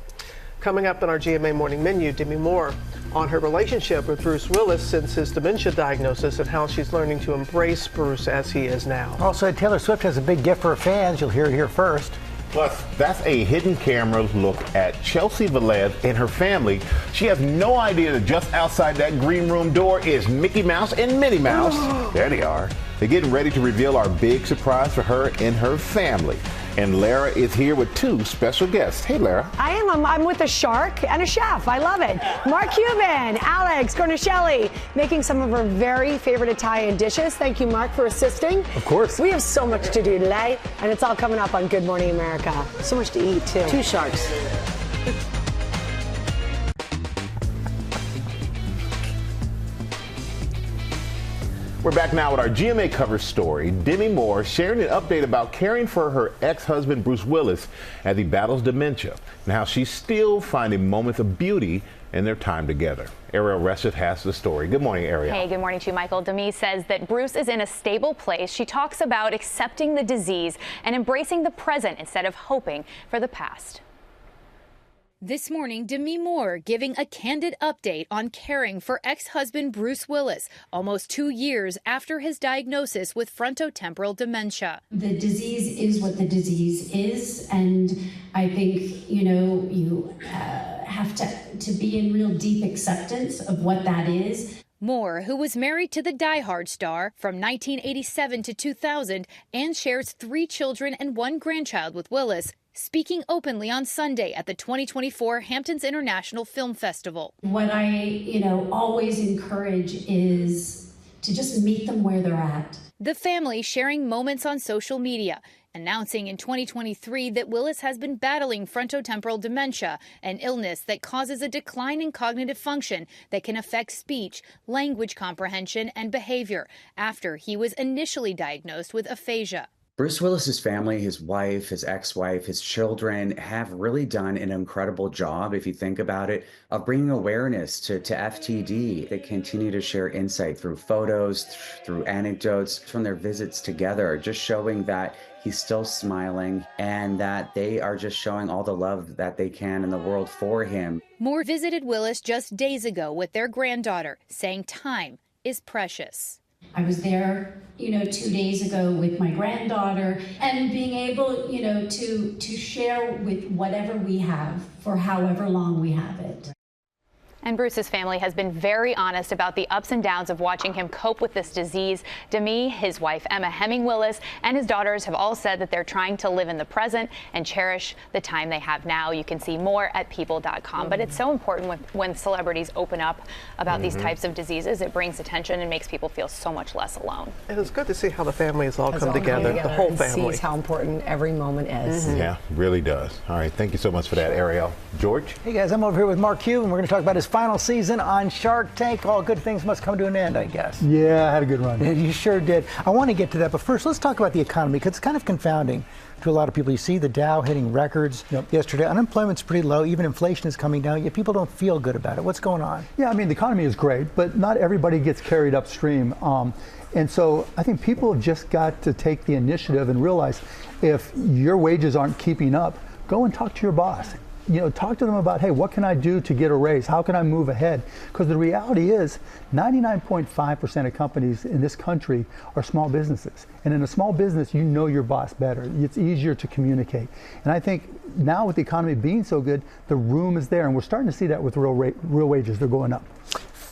Coming up on our GMA Morning Menu, Demi Moore on her relationship with Bruce Willis since his dementia diagnosis and how she's learning to embrace Bruce as he is now. Also, Taylor Swift has a big gift for her fans. You'll hear it here first. Plus, that's a hidden camera look at Chelsea Velez and her family. She has no idea that just outside that green room door is Mickey Mouse and Minnie Mouse. There they are. They're getting ready to reveal our big surprise for her and her family. And Lara is here with two special guests. Hey, Lara. I am. I'm with a shark and a chef. I love it. Mark Cuban, Alex Cornicelli, making some of our very favorite Italian dishes. Thank you, Mark, for assisting. Of course. We have so much to do today, and it's all coming up on Good Morning America. So much to eat, too. Two sharks. We're back now with our GMA cover story. Demi Moore sharing an update about caring for her ex-husband Bruce Willis as he battles dementia and how she's still finding moments of beauty in their time together. Ariel Reshef has the story. Good morning, Ariel. Hey, good morning to you, Michael. Demi says that Bruce is in a stable place. She talks about accepting the disease and embracing the present instead of hoping for the past. This morning, Demi Moore giving a candid update on caring for ex-husband Bruce Willis almost 2 years after his diagnosis with frontotemporal dementia. The disease is what the disease is, and I think, you have to be in real deep acceptance of what that is. Moore, who was married to the Die Hard star from 1987 to 2000 and shares 3 children and 1 grandchild with Willis, speaking openly on Sunday at the 2024 Hamptons International Film Festival. What I, always encourage is to just meet them where they're at. The family sharing moments on social media, announcing in 2023 that Willis has been battling frontotemporal dementia, an illness that causes a decline in cognitive function that can affect speech, language comprehension, and behavior after he was initially diagnosed with aphasia. Bruce Willis's family, his wife, his ex-wife, his children have really done an incredible job, if you think about it, of bringing awareness to FTD. They continue to share insight through photos, through anecdotes from their visits together, just showing that he's still smiling and that they are just showing all the love that they can in the world for him. Moore visited Willis just days ago with their granddaughter, saying time is precious. I was there, 2 days ago with my granddaughter, and being able, to share with whatever we have for however long we have it. And Bruce's family has been very honest about the ups and downs of watching him cope with this disease. Demi, his wife Emma Hemming Willis, and his daughters have all said that they're trying to live in the present and cherish the time they have now. You can see more at people.com. But it's so important when celebrities open up about these types of diseases. It brings attention and makes people feel so much less alone. And it's good to see how the family has all come together, the whole family. Sees how important every moment is. Yeah, really does. All right, thank you so much for that, Ariel. George? Hey guys, I'm over here with Mark Cuban. We're going to talk about his final season on Shark Tank. All good things must come to an end, I guess. Yeah, I had a good run. You sure did. I want to get to that, but first let's talk about the economy, because it's kind of confounding to a lot of people. You see the Dow hitting records yesterday. Unemployment's pretty low. Even inflation is coming down, yet people don't feel good about it. What's going on? Yeah, I mean, the economy is great, but not everybody gets carried upstream. And so I think people have just got to take the initiative and realize if your wages aren't keeping up, go and talk to your boss. Talk to them about, hey, what can I do to get a raise? How can I move ahead? Because the reality is 99.5% of companies in this country are small businesses. And in a small business, you know your boss better. It's easier to communicate. And I think now with the economy being so good, the room is there. And we're starting to see that with real wages. They're going up.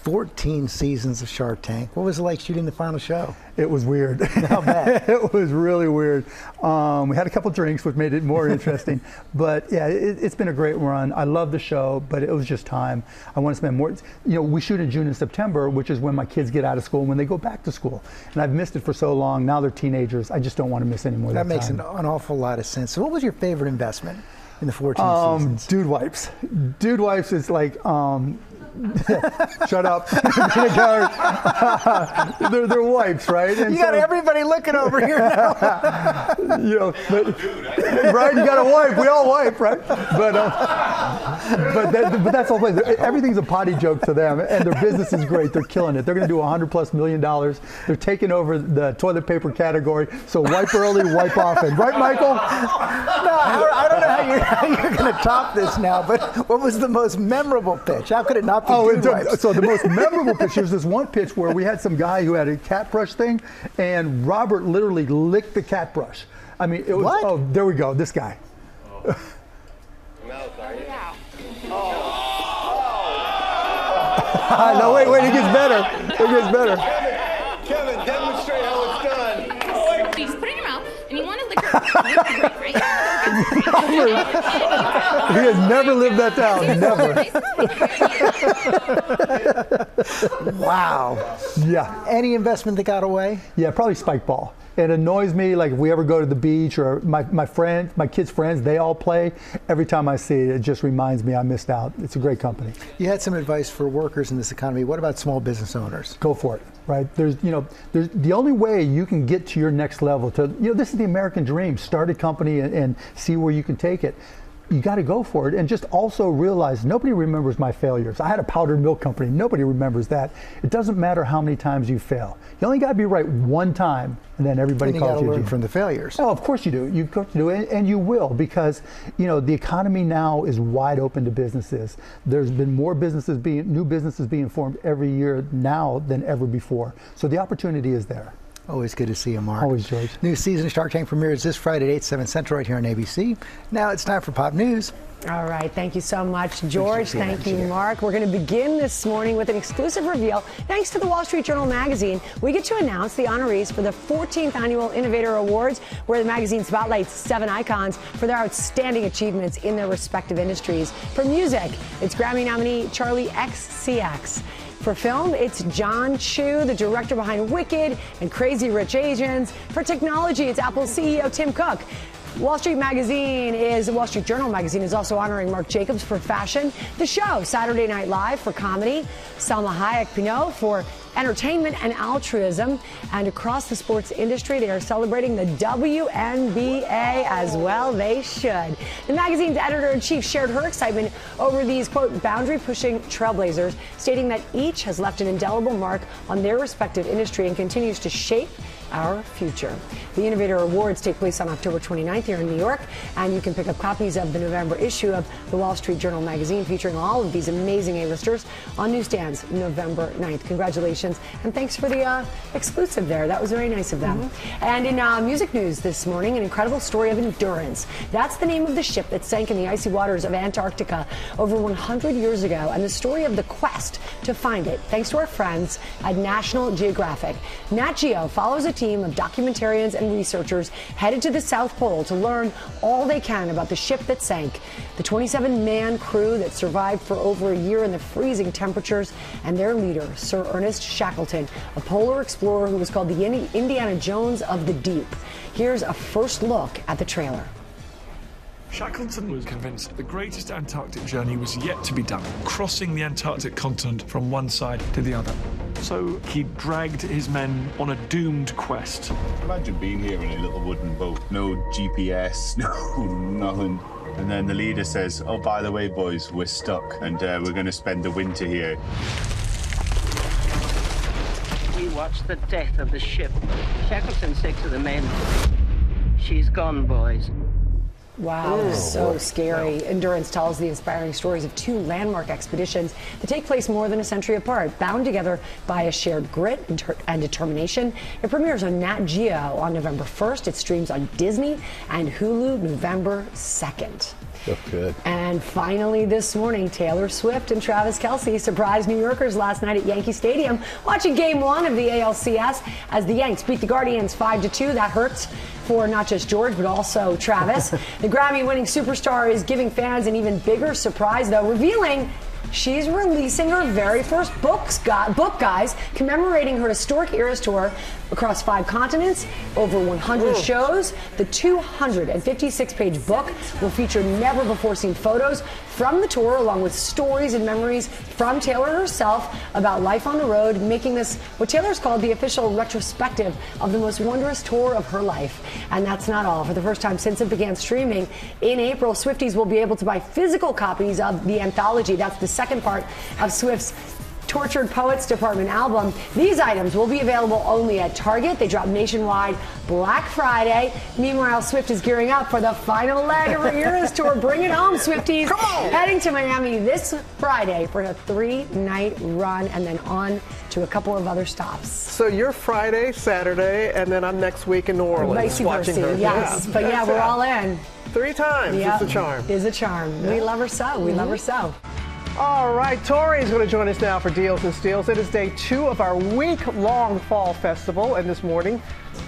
14 seasons of Shark Tank. What was it like shooting the final show? It was weird. How bad? It was really weird. We had a couple drinks, which made it more interesting. But yeah, it's been a great run. I love the show, but it was just time. I want to spend more. We shoot in June and September, which is when my kids get out of school and when they go back to school. And I've missed it for so long. Now they're teenagers. I just don't want to miss any more of that time. That makes an awful lot of sense. So what was your favorite investment in the 14 seasons? Dude Wipes. Dude Wipes is like, Shut up. They're wipes, right? And you got everybody looking over here now. You know, right? You got to wipe. We all wipe, right? But that's all. Everything's a potty joke to them, and their business is great. They're killing it. They're going to do $100+ million. They're taking over the toilet paper category. So wipe early, wipe often, right, Michael? No, I don't know how you're going to top this now. But what was the most memorable pitch? How could it not be? So the most memorable pitch, there's this one pitch where we had some guy who had a cat brush thing, and Robert literally licked the cat brush. I mean, it was. What? Oh, there we go. This guy. No, wait, it gets better. It gets better. Kevin, demonstrate how it's done. So you just put it in your mouth, and you want to lick it right He has never lived that down. Never. Wow. Yeah. Any investment that got away? Yeah, probably spike ball. It annoys me, like if we ever go to the beach or my kids' friends, they all play. Every time I see it, it just reminds me I missed out. It's a great company. You had some advice for workers in this economy. What about small business owners? Go for it, right? There's the only way you can get to your next level. This is the American dream. Start a company and see where you can take it. You got to go for it, and just also realize nobody remembers my failures. I had a powdered milk company. Nobody remembers that. It doesn't matter how many times you fail. You only got to be right one time, and then everybody calls you. You got to learn from the failures. Oh, of course you do. You've got to do it, and you will, because the economy now is wide open to businesses. There's been more new businesses being formed every year now than ever before. So the opportunity is there. Always good to see you, Mark. Always, George. New season of Shark Tank premieres this Friday at 8, 7 Central right here on ABC. Now it's time for Pop News. All right. Thank you so much, George. Thank you, Mark. We're going to begin this morning with an exclusive reveal. Thanks to the Wall Street Journal magazine, we get to announce the honorees for the 14th Annual Innovator Awards, where the magazine spotlights 7 icons for their outstanding achievements in their respective industries. For music, it's Grammy nominee Charlie XCX. For film, it's John Chu, the director behind Wicked and Crazy Rich Asians. For technology, it's Apple CEO Tim Cook. Wall Street Journal magazine is also honoring Marc Jacobs for fashion. The Show, Saturday Night Live for comedy. Salma Hayek Pinot for entertainment and altruism. And across the sports industry, they are celebrating the WNBA as well. They should. The magazine's editor-in-chief shared her excitement over these, quote, boundary-pushing trailblazers, stating that each has left an indelible mark on their respective industry and continues to shape our future. The Innovator Awards take place on October 29th here in New York, and you can pick up copies of the November issue of the Wall Street Journal magazine featuring all of these amazing A-listers on newsstands November 9th. Congratulations, and thanks for the exclusive there. That was very nice of them. And in music news this morning, an incredible story of endurance. That's the name of the ship that sank in the icy waters of Antarctica over 100 years ago, and the story of the quest to find it, thanks to our friends at National Geographic. Nat Geo follows a team of documentarians and researchers headed to the South Pole to learn all they can about the ship that sank, the 27-man crew that survived for over a year in the freezing temperatures, and their leader, Sir Ernest Shackleton, a polar explorer who was called the Indiana Jones of the deep. Here's a first look at the trailer. Shackleton was convinced the greatest Antarctic journey was yet to be done, crossing the Antarctic continent from one side to the other. So he dragged his men on a doomed quest. Imagine being here in a little wooden boat, no GPS, no nothing. And then the leader says, oh, by the way, boys, we're stuck and we're going to spend the winter here. We watched the death of the ship. Shackleton said to the men, she's gone, boys. Wow, so scary. Endurance tells the inspiring stories of 2 landmark expeditions that take place more than a century apart, bound together by a shared grit and determination. It premieres on Nat Geo on November 1st. It streams on Disney and Hulu November 2nd. That's good. And finally this morning, Taylor Swift and Travis Kelce surprised New Yorkers last night at Yankee Stadium watching Game 1 of the ALCS as the Yanks beat the Guardians 5-2. That hurts for not just George, but also Travis. The Grammy-winning superstar is giving fans an even bigger surprise, though, revealing she's releasing her very first book, guys, commemorating her historic Eras tour across 5 continents, over 100 shows. The 256-page book will feature never-before-seen photos from the tour, along with stories and memories from Taylor herself about life on the road, making this what Taylor's called the official retrospective of the most wondrous tour of her life. And that's not all. For the first time since it began streaming in April, Swifties will be able to buy physical copies of the anthology. That's the second part of Swift's Tortured Poets Department album. These items will be available only at Target. They drop nationwide Black Friday. Meanwhile, Swift is gearing up for the final leg of her Eras tour. Bring it home, Swifties. Come on. Heading to Miami this Friday for a 3-night run and then on to a couple of other stops. So you're Friday, Saturday, and then I'm next week in New Orleans Vice watching versa, her. yes. But yeah, we're all in. 3 times. Yep. It's a charm. Is a charm. We love her so. We love her so. All right, Tori is going to join us now for Deals and Steals. It is day 2 of our week-long fall festival, and this morning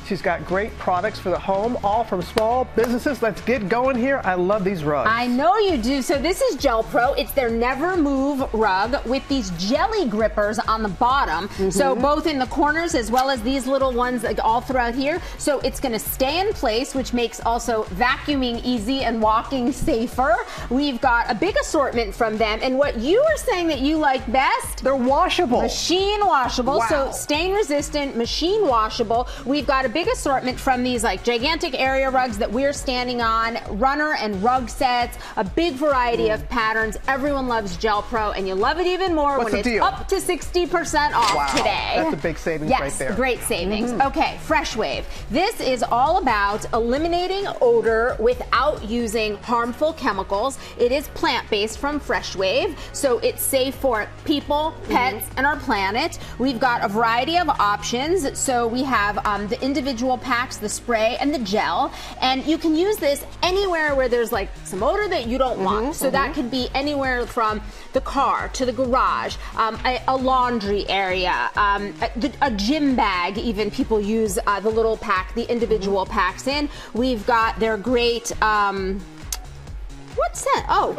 she's got great products for the home, all from small businesses. Let's get going here. I love these rugs. I know you do. So this is Gel Pro. It's their Never Move rug with these jelly grippers on the bottom. So both in the corners as well as these little ones like all throughout here. So it's going to stay in place, which makes also vacuuming easy and walking safer. We've got a big assortment from them. And what you were saying that you like best? They're washable. Machine washable. Wow. So stain resistant, machine washable. We've got a big assortment from these like gigantic area rugs that we're standing on, runner and rug sets, a big variety of patterns. Everyone loves Gel Pro, and you love it even more What's when the it's deal? up to 60% off today. That's a big savings right there. Yes, great savings. Okay, Fresh Wave. This is all about eliminating odor without using harmful chemicals. It is plant-based from Fresh Wave, so it's safe for people, pets, and our planet. We've got a variety of options. So we have the individual packs, the spray, and the gel. And you can use this anywhere where there's like some odor that you don't want. So that could be anywhere from the car to the garage, a laundry area, a gym bag. Even people use the little pack, the individual packs in. We've got their great what's that? Oh,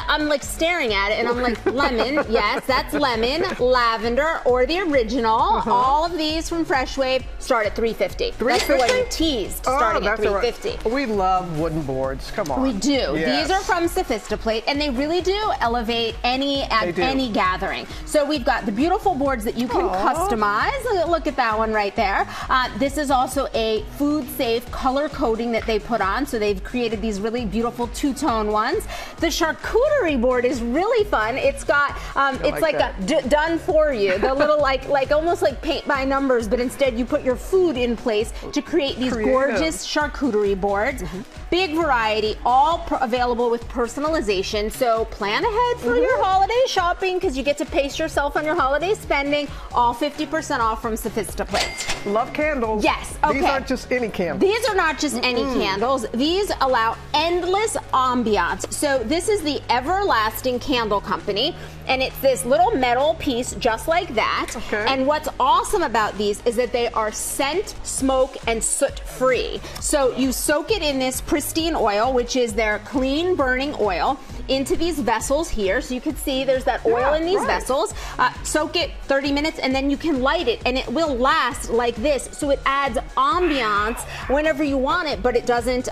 I'm like staring at it and I'm like, lemon. Yes, that's lemon, lavender, or the original. All of these from Fresh Wave start at $350. That's the one you teased, starting at $350. We love wooden boards. Come on. We do. Yes. These are from Sophistiplate, and they really do elevate any gathering. So we've got the beautiful boards that you can customize. Look at that one right there. This is also a food-safe color coding that they put on. So they've created these really beautiful two-tone ones. The charcuterie board is really fun. It's got it's like a done for you. The little like almost like paint by numbers, but instead you put your food in place to create these gorgeous charcuterie boards. Big variety, all available with personalization. So plan ahead for your holiday shopping because you get to pace yourself on your holiday spending. All 50% off from Sophistiplate. Love candles. Yes. Okay. These aren't just any candles. These are not just any candles. These allow endless ambiance. So this is the Everlasting Candle Company, and it's this little metal piece just like that. And what's awesome about these is that they are scent, smoke, and soot free. So you soak it in this pristine oil, which is their clean burning oil, into these vessels here. So you can see there's that oil in these vessels. Soak it 30 minutes and then you can light it, and it will last like this. So it adds ambiance whenever you want it, but it doesn't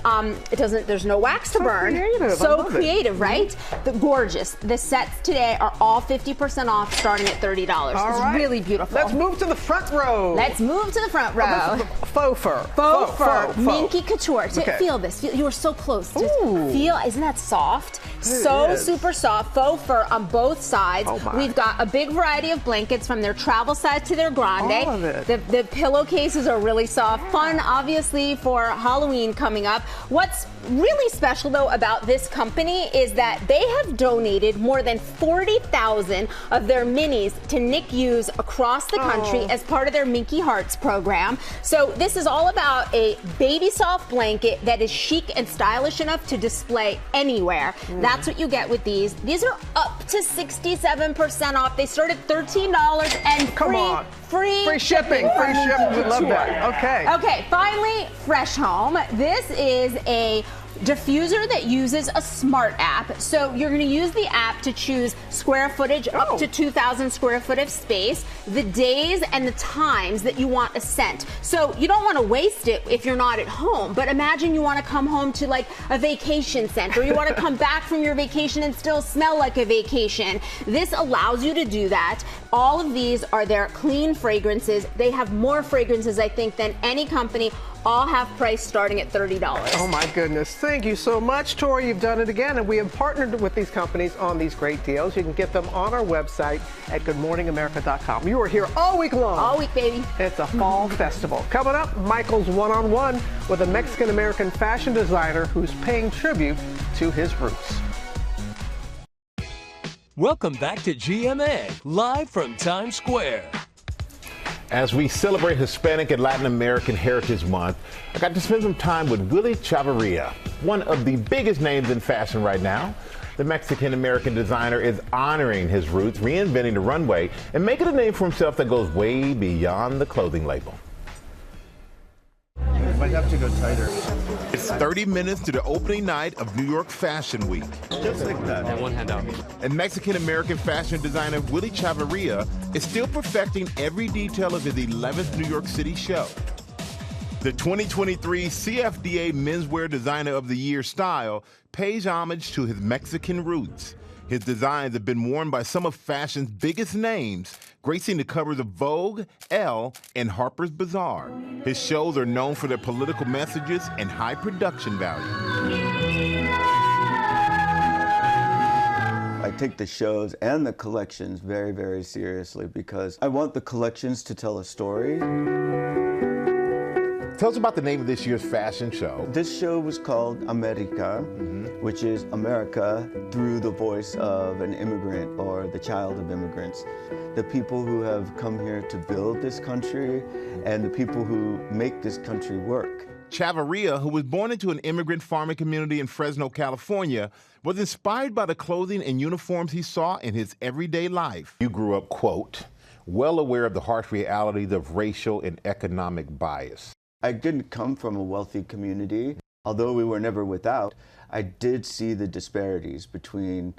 there's no wax to burn. Creative. So creative, right? Gorgeous. The sets today are all 50% off, starting at $30. It's really beautiful. Let's move to the front row. Let's move to the front row. Faux fur. Faux fur. Minky Couture. Feel this. You are so close. Just feel. Isn't that soft? So super soft. Faux fur on both sides. We've got a big variety of blankets from their travel size to their grande. All of it. The pillowcases are really soft. Fun, obviously, for Halloween coming up. What's really special, though, about this company is that they have donated more than 40,000 of their minis to NICUs across the country as part of their Minky Hearts program. So this is all about a baby soft blanket that is chic and stylish enough to display anywhere. That's what you get with these. These are up to 67% off. They start at $13 and free shipping. Free shipping. We love that. Okay. Okay, finally, Fresh Home. This is a diffuser that uses a smart app. So you're going to use the app to choose square footage up to 2,000 square foot of space, the days and the times that you want a scent. So you don't want to waste it if you're not at home, but imagine you want to come home to like a vacation scent, or you want to come back from your vacation and still smell like a vacation. This allows you to do that. All of these are their clean fragrances. They have more fragrances, I think, than any company. All have price starting at $30. Oh my goodness. Thank you so much, Tori. You've done it again, and we have partnered with these companies on these great deals. You can get them on our website at goodmorningamerica.com. You are here all week long. All week, baby. It's a fall festival. Coming up, Michael's one-on-one with a Mexican-American fashion designer who's paying tribute to his roots. Welcome back to GMA, live from Times Square. As we celebrate Hispanic and Latin American Heritage Month, I got to spend some time with Willie Chavarria, one of the biggest names in fashion right now. The Mexican-American designer is honoring his roots, reinventing the runway, and making a name for himself that goes way beyond the clothing label. Might have to go tighter. It's 30 minutes to the opening night of New York Fashion Week. Just like that. And one hand out. And Mexican-American fashion designer Willie Chavarria is still perfecting every detail of his 11th New York City show. The 2023 CFDA Menswear Designer of the Year style pays homage to his Mexican roots. His designs have been worn by some of fashion's biggest names, gracing the covers of Vogue, Elle, and Harper's Bazaar. His shows are known for their political messages and high production value. I take the shows and the collections very, very seriously because I want the collections to tell a story. Tell us about the name of this year's fashion show. This show was called America, which is America through the voice of an immigrant or the child of immigrants. The people who have come here to build this country and the people who make this country work. Chavarria, who was born into an immigrant farming community in Fresno, California, was inspired by the clothing and uniforms he saw in his everyday life. You grew up, quote, well aware of the harsh realities of racial and economic bias. I didn't come from a wealthy community. Although we were never without, I did see the disparities between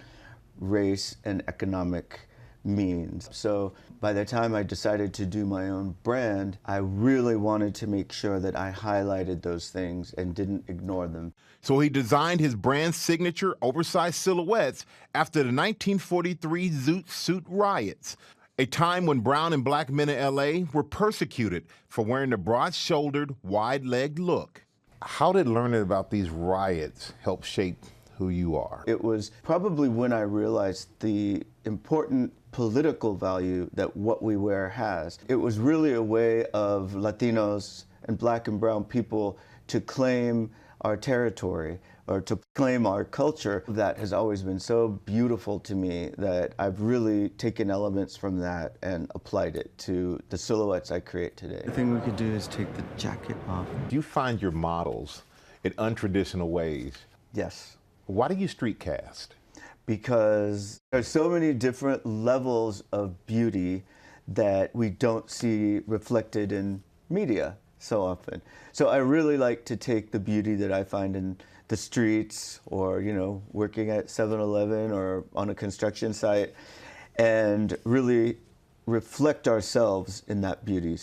race and economic means. So by the time I decided to do my own brand, I really wanted to make sure that I highlighted those things and didn't ignore them. So he designed his brand's signature oversized silhouettes after the 1943 Zoot Suit riots, a time when brown and black men in L.A. were persecuted for wearing the broad-shouldered, wide-legged look. How did learning about these riots help shape who you are? It was probably when I realized the important political value that what we wear has. It was really a way of Latinos and black and brown people to claim our territory or to claim our culture. That has always been so beautiful to me that I've really taken elements from that and applied it to the silhouettes I create today. The thing we could do is take the jacket off. Do you find your models in untraditional ways? Yes. Why do you street cast? Because there's so many different levels of beauty that we don't see reflected in media so often. So I really like to take the beauty that I find in the streets or, you know, working at 7-Eleven or on a construction site and really reflect ourselves in that beauty.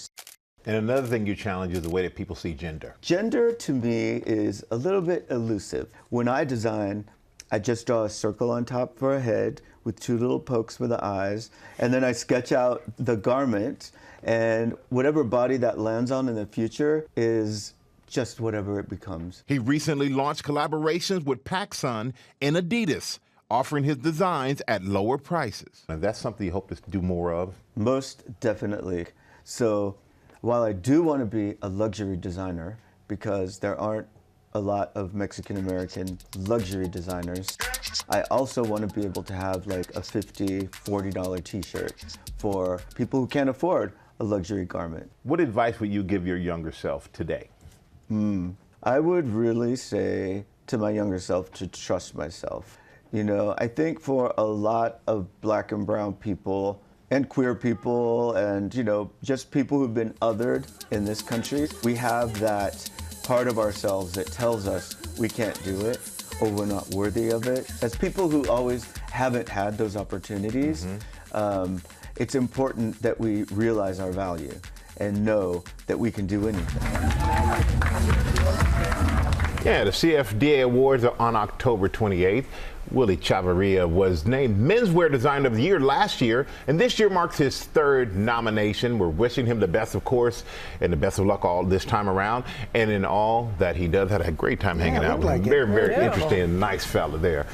And another thing you challenge is the way that people see gender. Gender to me is a little bit elusive. When I design, I just draw a circle on top for a head with two little pokes for the eyes, and then I sketch out the garment, and whatever body that lands on in the future is just whatever it becomes. He recently launched collaborations with PacSun and Adidas, offering his designs at lower prices. And that's something you hope to do more of? Most definitely. So while I do want to be a luxury designer, because there aren't a lot of Mexican-American luxury designers, I also want to be able to have like a $50, $40 t-shirt for people who can't afford a luxury garment. What advice would you give your younger self today? I would really say to my younger self to trust myself. You know, I think for a lot of black and brown people and queer people and, you know, just people who've been othered in this country, we have that part of ourselves that tells us we can't do it or we're not worthy of it. As people who always haven't had those opportunities, it's important that we realize our value and know that we can do anything. Yeah, the CFDA Awards are on October 28th. Willie Chavarria was named Menswear Designer of the Year last year, and this year marks his third nomination. We're wishing him the best, of course, and the best of luck all this time around. And in all that he does, had a great time hanging out with him. Very interesting and nice fella there.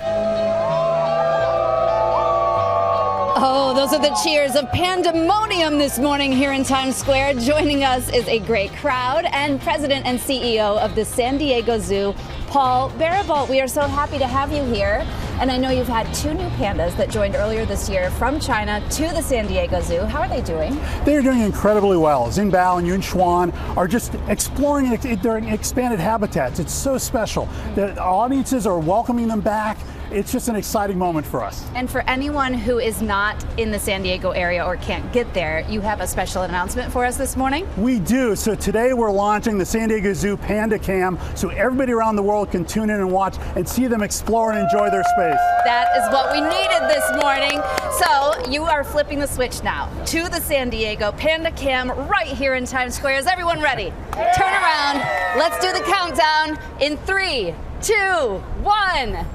Oh, those are the cheers of pandemonium this morning here in Times Square. Joining us is a great crowd and President and CEO of the San Diego Zoo, Paul Baribault. We are so happy to have you here. And I know you've had 2 new pandas that joined earlier this year from China to the San Diego Zoo. How are they doing? They're doing incredibly well. Xinbao and Yunxuan are just exploring their expanded habitats. It's so special. The audiences are welcoming them back. It's just an exciting moment for us. And for anyone who is not in the San Diego area or can't get there, you have a special announcement for us this morning? We do. So today we're launching the San Diego Zoo Panda Cam so everybody around the world can tune in and watch and see them explore and enjoy their space. That is what we needed this morning. So you are flipping the switch now to the San Diego Panda Cam right here in Times Square. Is everyone ready? Turn around. Let's do the countdown in 3, 2, 1.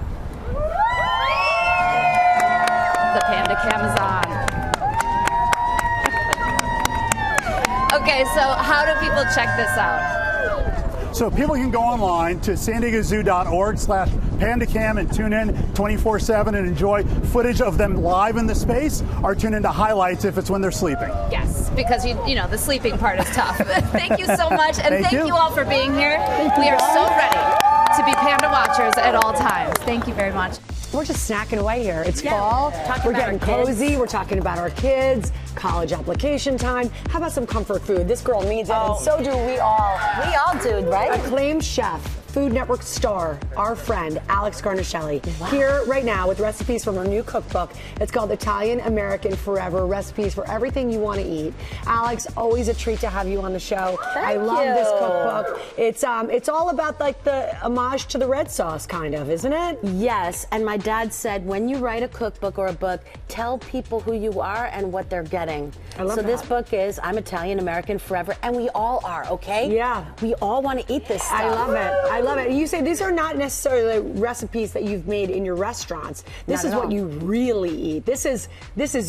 The Panda Cam is on. Okay, so how do people check this out? So people can go online to sandiegozoo.org/pandacam and tune in 24/7 and enjoy footage of them live in the space, or tune into highlights if it's when they're sleeping. Yes, because you know the sleeping part is tough. Thank you so much, and thank you all for being here. We are so ready to be panda watchers at all times. Thank you very much. We're just snacking away here. It's fall. We're getting cozy. We're talking about our kids, college application time. How about some comfort food? This girl needs it, and so do we all. We all do, right? Acclaimed chef, Food Network star, our friend Alex Garnaschelli, here right now with recipes from her new cookbook. It's called Italian American Forever, recipes for everything you want to eat. Alex, always a treat to have you on the show. I love this cookbook. It's all about like the homage to the red sauce, kind of, isn't it? Yes, and my dad said when you write a cookbook or a book, tell people who you are and what they're getting. I love so that. this book is I'm Italian American Forever, and we all are, okay? Yeah. We all want to eat this stuff. I love it. I love it. You say these are not necessarily recipes that you've made in your restaurants. This is what you really eat. This is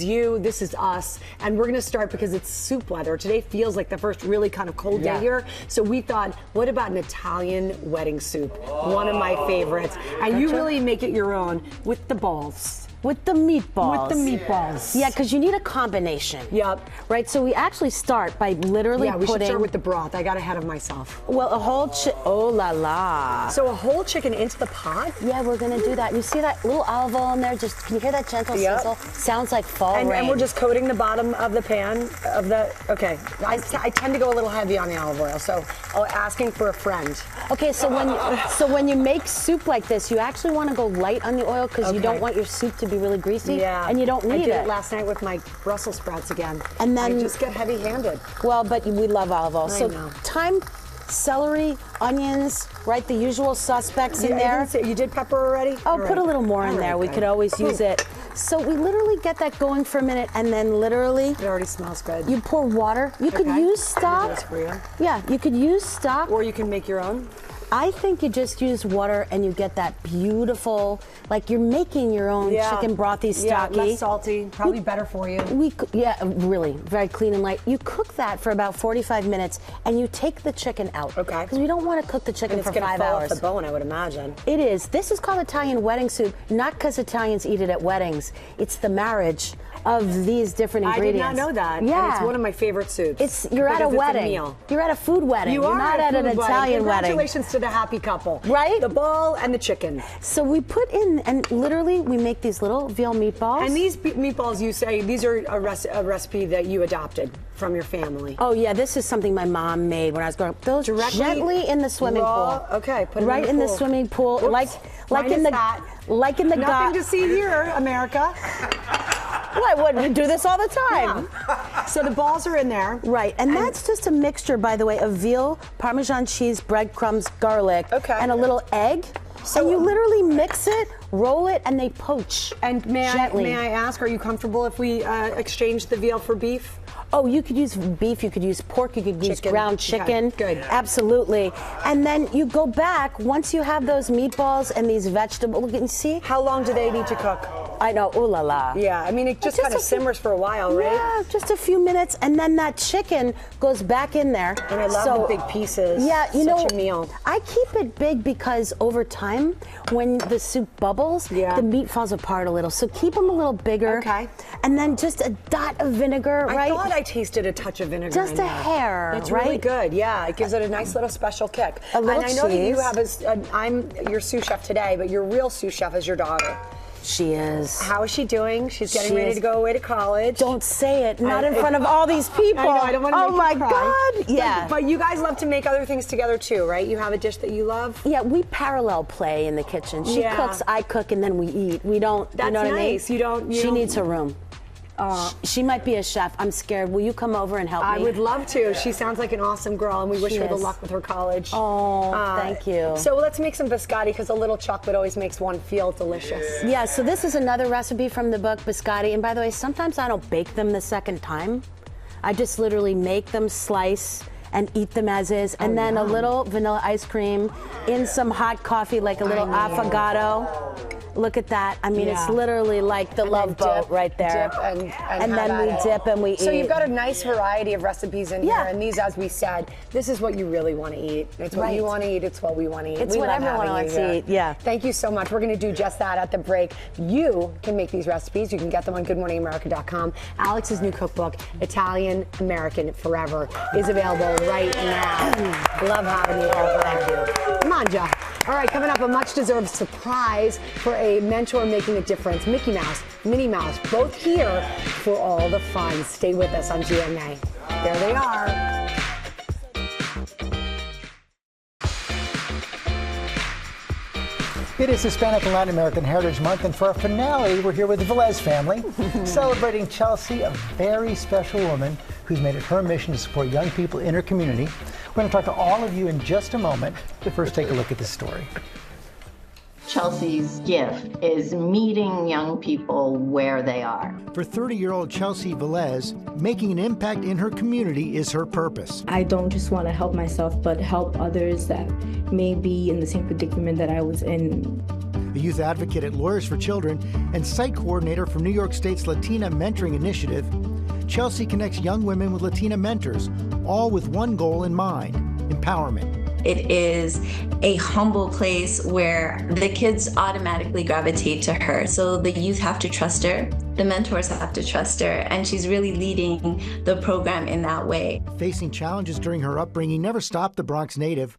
you, this is us, and we're gonna start because it's soup weather. Today feels like the first really kind of cold day here. So we thought, what about an Italian wedding soup? One of my favorites. And you really make it your own with the balls. With the meatballs. With the meatballs. Yeah, because you need a combination. Yep. Right, so we actually start by literally we should start with the broth. I got ahead of myself. Well, a whole oh la la. So a whole chicken into the pot? Yeah, we're gonna do that. You see that little olive oil in there? Just, can you hear that gentle sizzle? Sounds like fall rain. And we're just coating the bottom of the pan of the, okay. I tend to go a little heavy on the olive oil, so asking for a friend. Okay, so when you make soup like this, you actually want to go light on the oil because you don't want your soup to be really greasy. Yeah. And you don't need I did it last night with my Brussels sprouts again. And then I just get heavy-handed. Well, but we love olive oil. So know. thyme, celery, onions, right? The usual suspects in there. You did pepper already? Oh, put a little more in there. We could always use it. So we literally get that going for a minute, and then literally it already smells good. You pour water. You could use stock. Yeah, you could use stock. Or you can make your own. I think you just use water and you get that beautiful, like you're making your own chicken brothy stocky. Yeah, less salty, probably better for you. Really, very clean and light. You cook that for about 45 minutes and you take the chicken out. Okay. Because we don't want to cook the chicken for 5 hours. It's gonna fall off the bone, I would imagine. It is. This is called Italian wedding soup, not because Italians eat it at weddings. It's the marriage of these different ingredients. I did not know that. Yeah. And it's one of my favorite soups. You're at a wedding. It's a meal. You're at a food wedding. You're not at an Italian wedding. Congratulations to the happy couple. Right? The ball and the chicken. So we put in, and literally we make these little veal meatballs. And these meatballs, you say, these are a recipe that you adopted from your family. Oh yeah, this is something my mom made when I was growing up. Those gently in the swimming pool. Okay, put them right in the swimming pool, Oops. like in the that. Nothing to see here, America. I wouldn't do this all the time. Yeah. So the balls are in there. Right, and that's just a mixture, by the way, of veal, Parmesan cheese, breadcrumbs, garlic, and a little egg. So you literally mix it, roll it, and they poach. And may gently. I ask, are you comfortable if we exchange the veal for beef? Oh, you could use beef, you could use pork, you could use ground chicken. Okay, good. Absolutely. And then you go back, once you have those meatballs and these vegetables, look and see. How long do they need to cook? I know, ooh la la. Yeah, I mean, it just kind of simmers for a while, right? Yeah, just a few minutes, and then that chicken goes back in there. And I love the big pieces. Yeah, you know, Such a meal. I keep it big because over time, when the soup bubbles, the meat falls apart a little. So keep them a little bigger. Okay. And then just a dot of vinegar, right? I thought I tasted a touch of vinegar. Just in a there. hair, That's right? really good. Yeah, it gives it a nice little special kick. A little and I know that you cheese. have I'm your sous chef today, but your real sous chef is your daughter. She is. How is she doing? She's getting ready to go away to college. Don't say it. Not in front of all these people. I know, I don't want to Oh my make you cry. God. Yeah. But you guys love to make other things together too, right? You have a dish that you love? Yeah, we parallel play in the kitchen. She cooks, I cook, and then we eat. We don't, That's you know what nice. I mean? You don't- She needs her room. She might be a chef. I'm scared. Will you come over and help me? I would love to. She sounds like an awesome girl, and we wish She her the is. luck with her college. Oh, thank you. So let's make some biscotti, because a little chocolate always makes one feel delicious. Yeah, so this is another recipe from the book, biscotti. And by the way, sometimes I don't bake them the second time. I just literally make them, slice, and eat them as is. And then a little vanilla ice cream in some hot coffee, like a little affogato. Look at that. I mean, it's literally like the love boat right there. Dip and and then we dip and we eat. So you've got a nice variety of recipes in here, and these, as we said, this is what you really want to eat. It's what you want to eat. It's what we want to eat. It's we what love everyone having wants you to here. eat, yeah. Thank you so much. We're going to do just that at the break. You can make these recipes. You can get them on GoodMorningAmerica.com. Alex's new cookbook, Italian American Forever, is available right now. Love having you here. Thank you. Come on, Jeff. All right, coming up, a much-deserved surprise for a mentor making a difference. Mickey Mouse, Minnie Mouse, both here for all the fun. Stay with us on GMA. There they are. It is Hispanic and Latin American Heritage Month, and for our finale, we're here with the Velez family, celebrating Chelsea, a very special woman who's made it her mission to support young people in her community. We're going to talk to all of you in just a moment, but first take a look at this story. Chelsea's gift is meeting young people where they are. For 30-year-old Chelsea Velez, making an impact in her community is her purpose. I don't just want to help myself, but help others that may be in the same predicament that I was in. A youth advocate at Lawyers for Children and site coordinator for New York State's Latina Mentoring Initiative, Chelsea connects young women with Latina mentors, all with one goal in mind: empowerment. It is a humble place where the kids automatically gravitate to her. So the youth have to trust her, the mentors have to trust her, and she's really leading the program in that way. Facing challenges during her upbringing never stopped the Bronx native,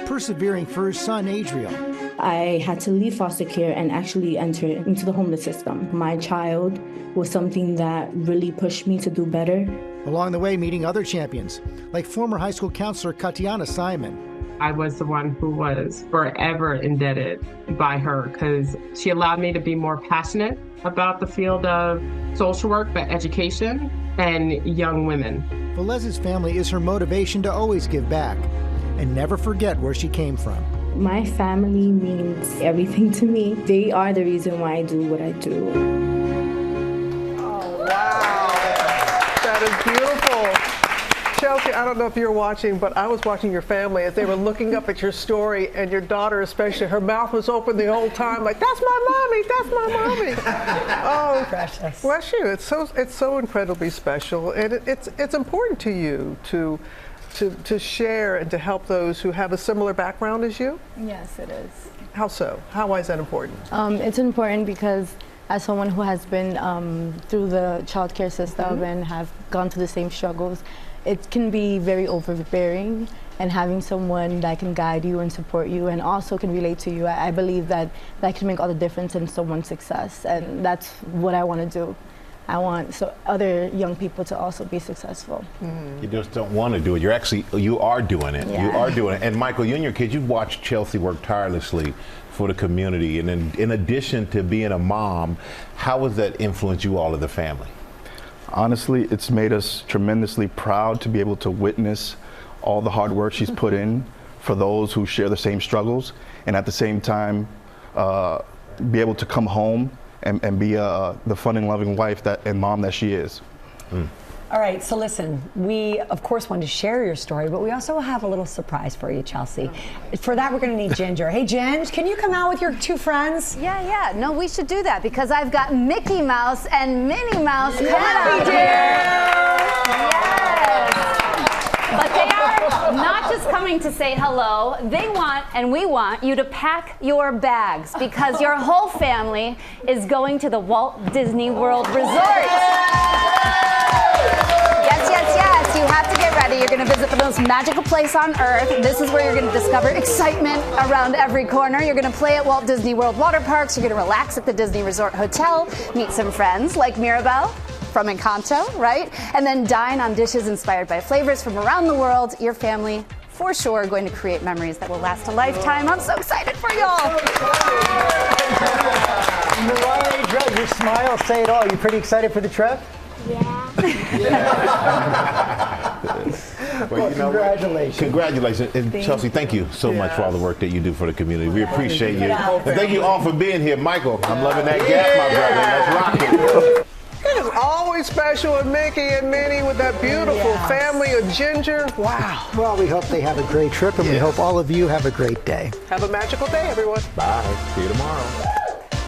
persevering for her son, Adriel. I had to leave foster care and actually enter into the homeless system. My child was something that really pushed me to do better. Along the way, meeting other champions, like former high school counselor Katiana Simon. I was the one who was forever indebted by her because she allowed me to be more passionate about the field of social work, but education and young women. Velez's family is her motivation to always give back and never forget where she came from. My family means everything to me. They are the reason why I do what I do. Oh, wow. That is beautiful. Chelsea, I don't know if you're watching, but I was watching your family as they were looking up at your story, and your daughter especially, her mouth was open the whole time, like, that's my mommy, that's my mommy. Oh, precious. Bless you. It's so incredibly special, and it's important to you to share and to help those who have a similar background as you? Yes, it is. How so? Why is that important? It's important because as someone who has been through the childcare system and have gone through the same struggles, it can be very overbearing, and having someone that can guide you and support you and also can relate to you, I believe that can make all the difference in someone's success, and that's what I want to do. I want other young people to also be successful. You just don't want to do it. You are doing it. Yeah. You are doing it. And Michael, you and your kids, you've watched Chelsea work tirelessly for the community. And in addition to being a mom, how has that influenced you all as a family? Honestly, it's made us tremendously proud to be able to witness all the hard work she's put in for those who share the same struggles, and at the same time be able to come home and be the fun and loving wife and mom that she is. All right, so listen, we of course wanted to share your story, but we also have a little surprise for you, Chelsea. For that, we're going to need Ginger. Hey, Ginger, can you come out with your two friends? Yeah. No, we should do that because I've got Mickey Mouse and Minnie Mouse coming out here. Yes. But they are not just coming to say hello. They want, and we want, you to pack your bags because your whole family is going to the Walt Disney World Resort. Yes. You have to get ready. You're going to visit the most magical place on earth. This is where you're going to discover excitement around every corner. You're going to play at Walt Disney World water parks. You're going to relax at the Disney Resort Hotel, meet some friends like Mirabelle from Encanto, right? And then dine on dishes inspired by flavors from around the world. Your family, for sure, going to create memories that will last a lifetime. I'm so excited for y'all. Mariah, your smile, say it all. You pretty excited for the trip? Well, congratulations. Congratulations. And Chelsea, thank you so much for all the work that you do for the community. We appreciate you. And thank you all for being here. Michael, I'm loving that gap, my brother. Let's rock it. It is always special with Mickey and Minnie with that beautiful family of Ginger. Wow. Well, we hope they have a great trip, and we hope all of you have a great day. Have a magical day, everyone. Bye. See you tomorrow.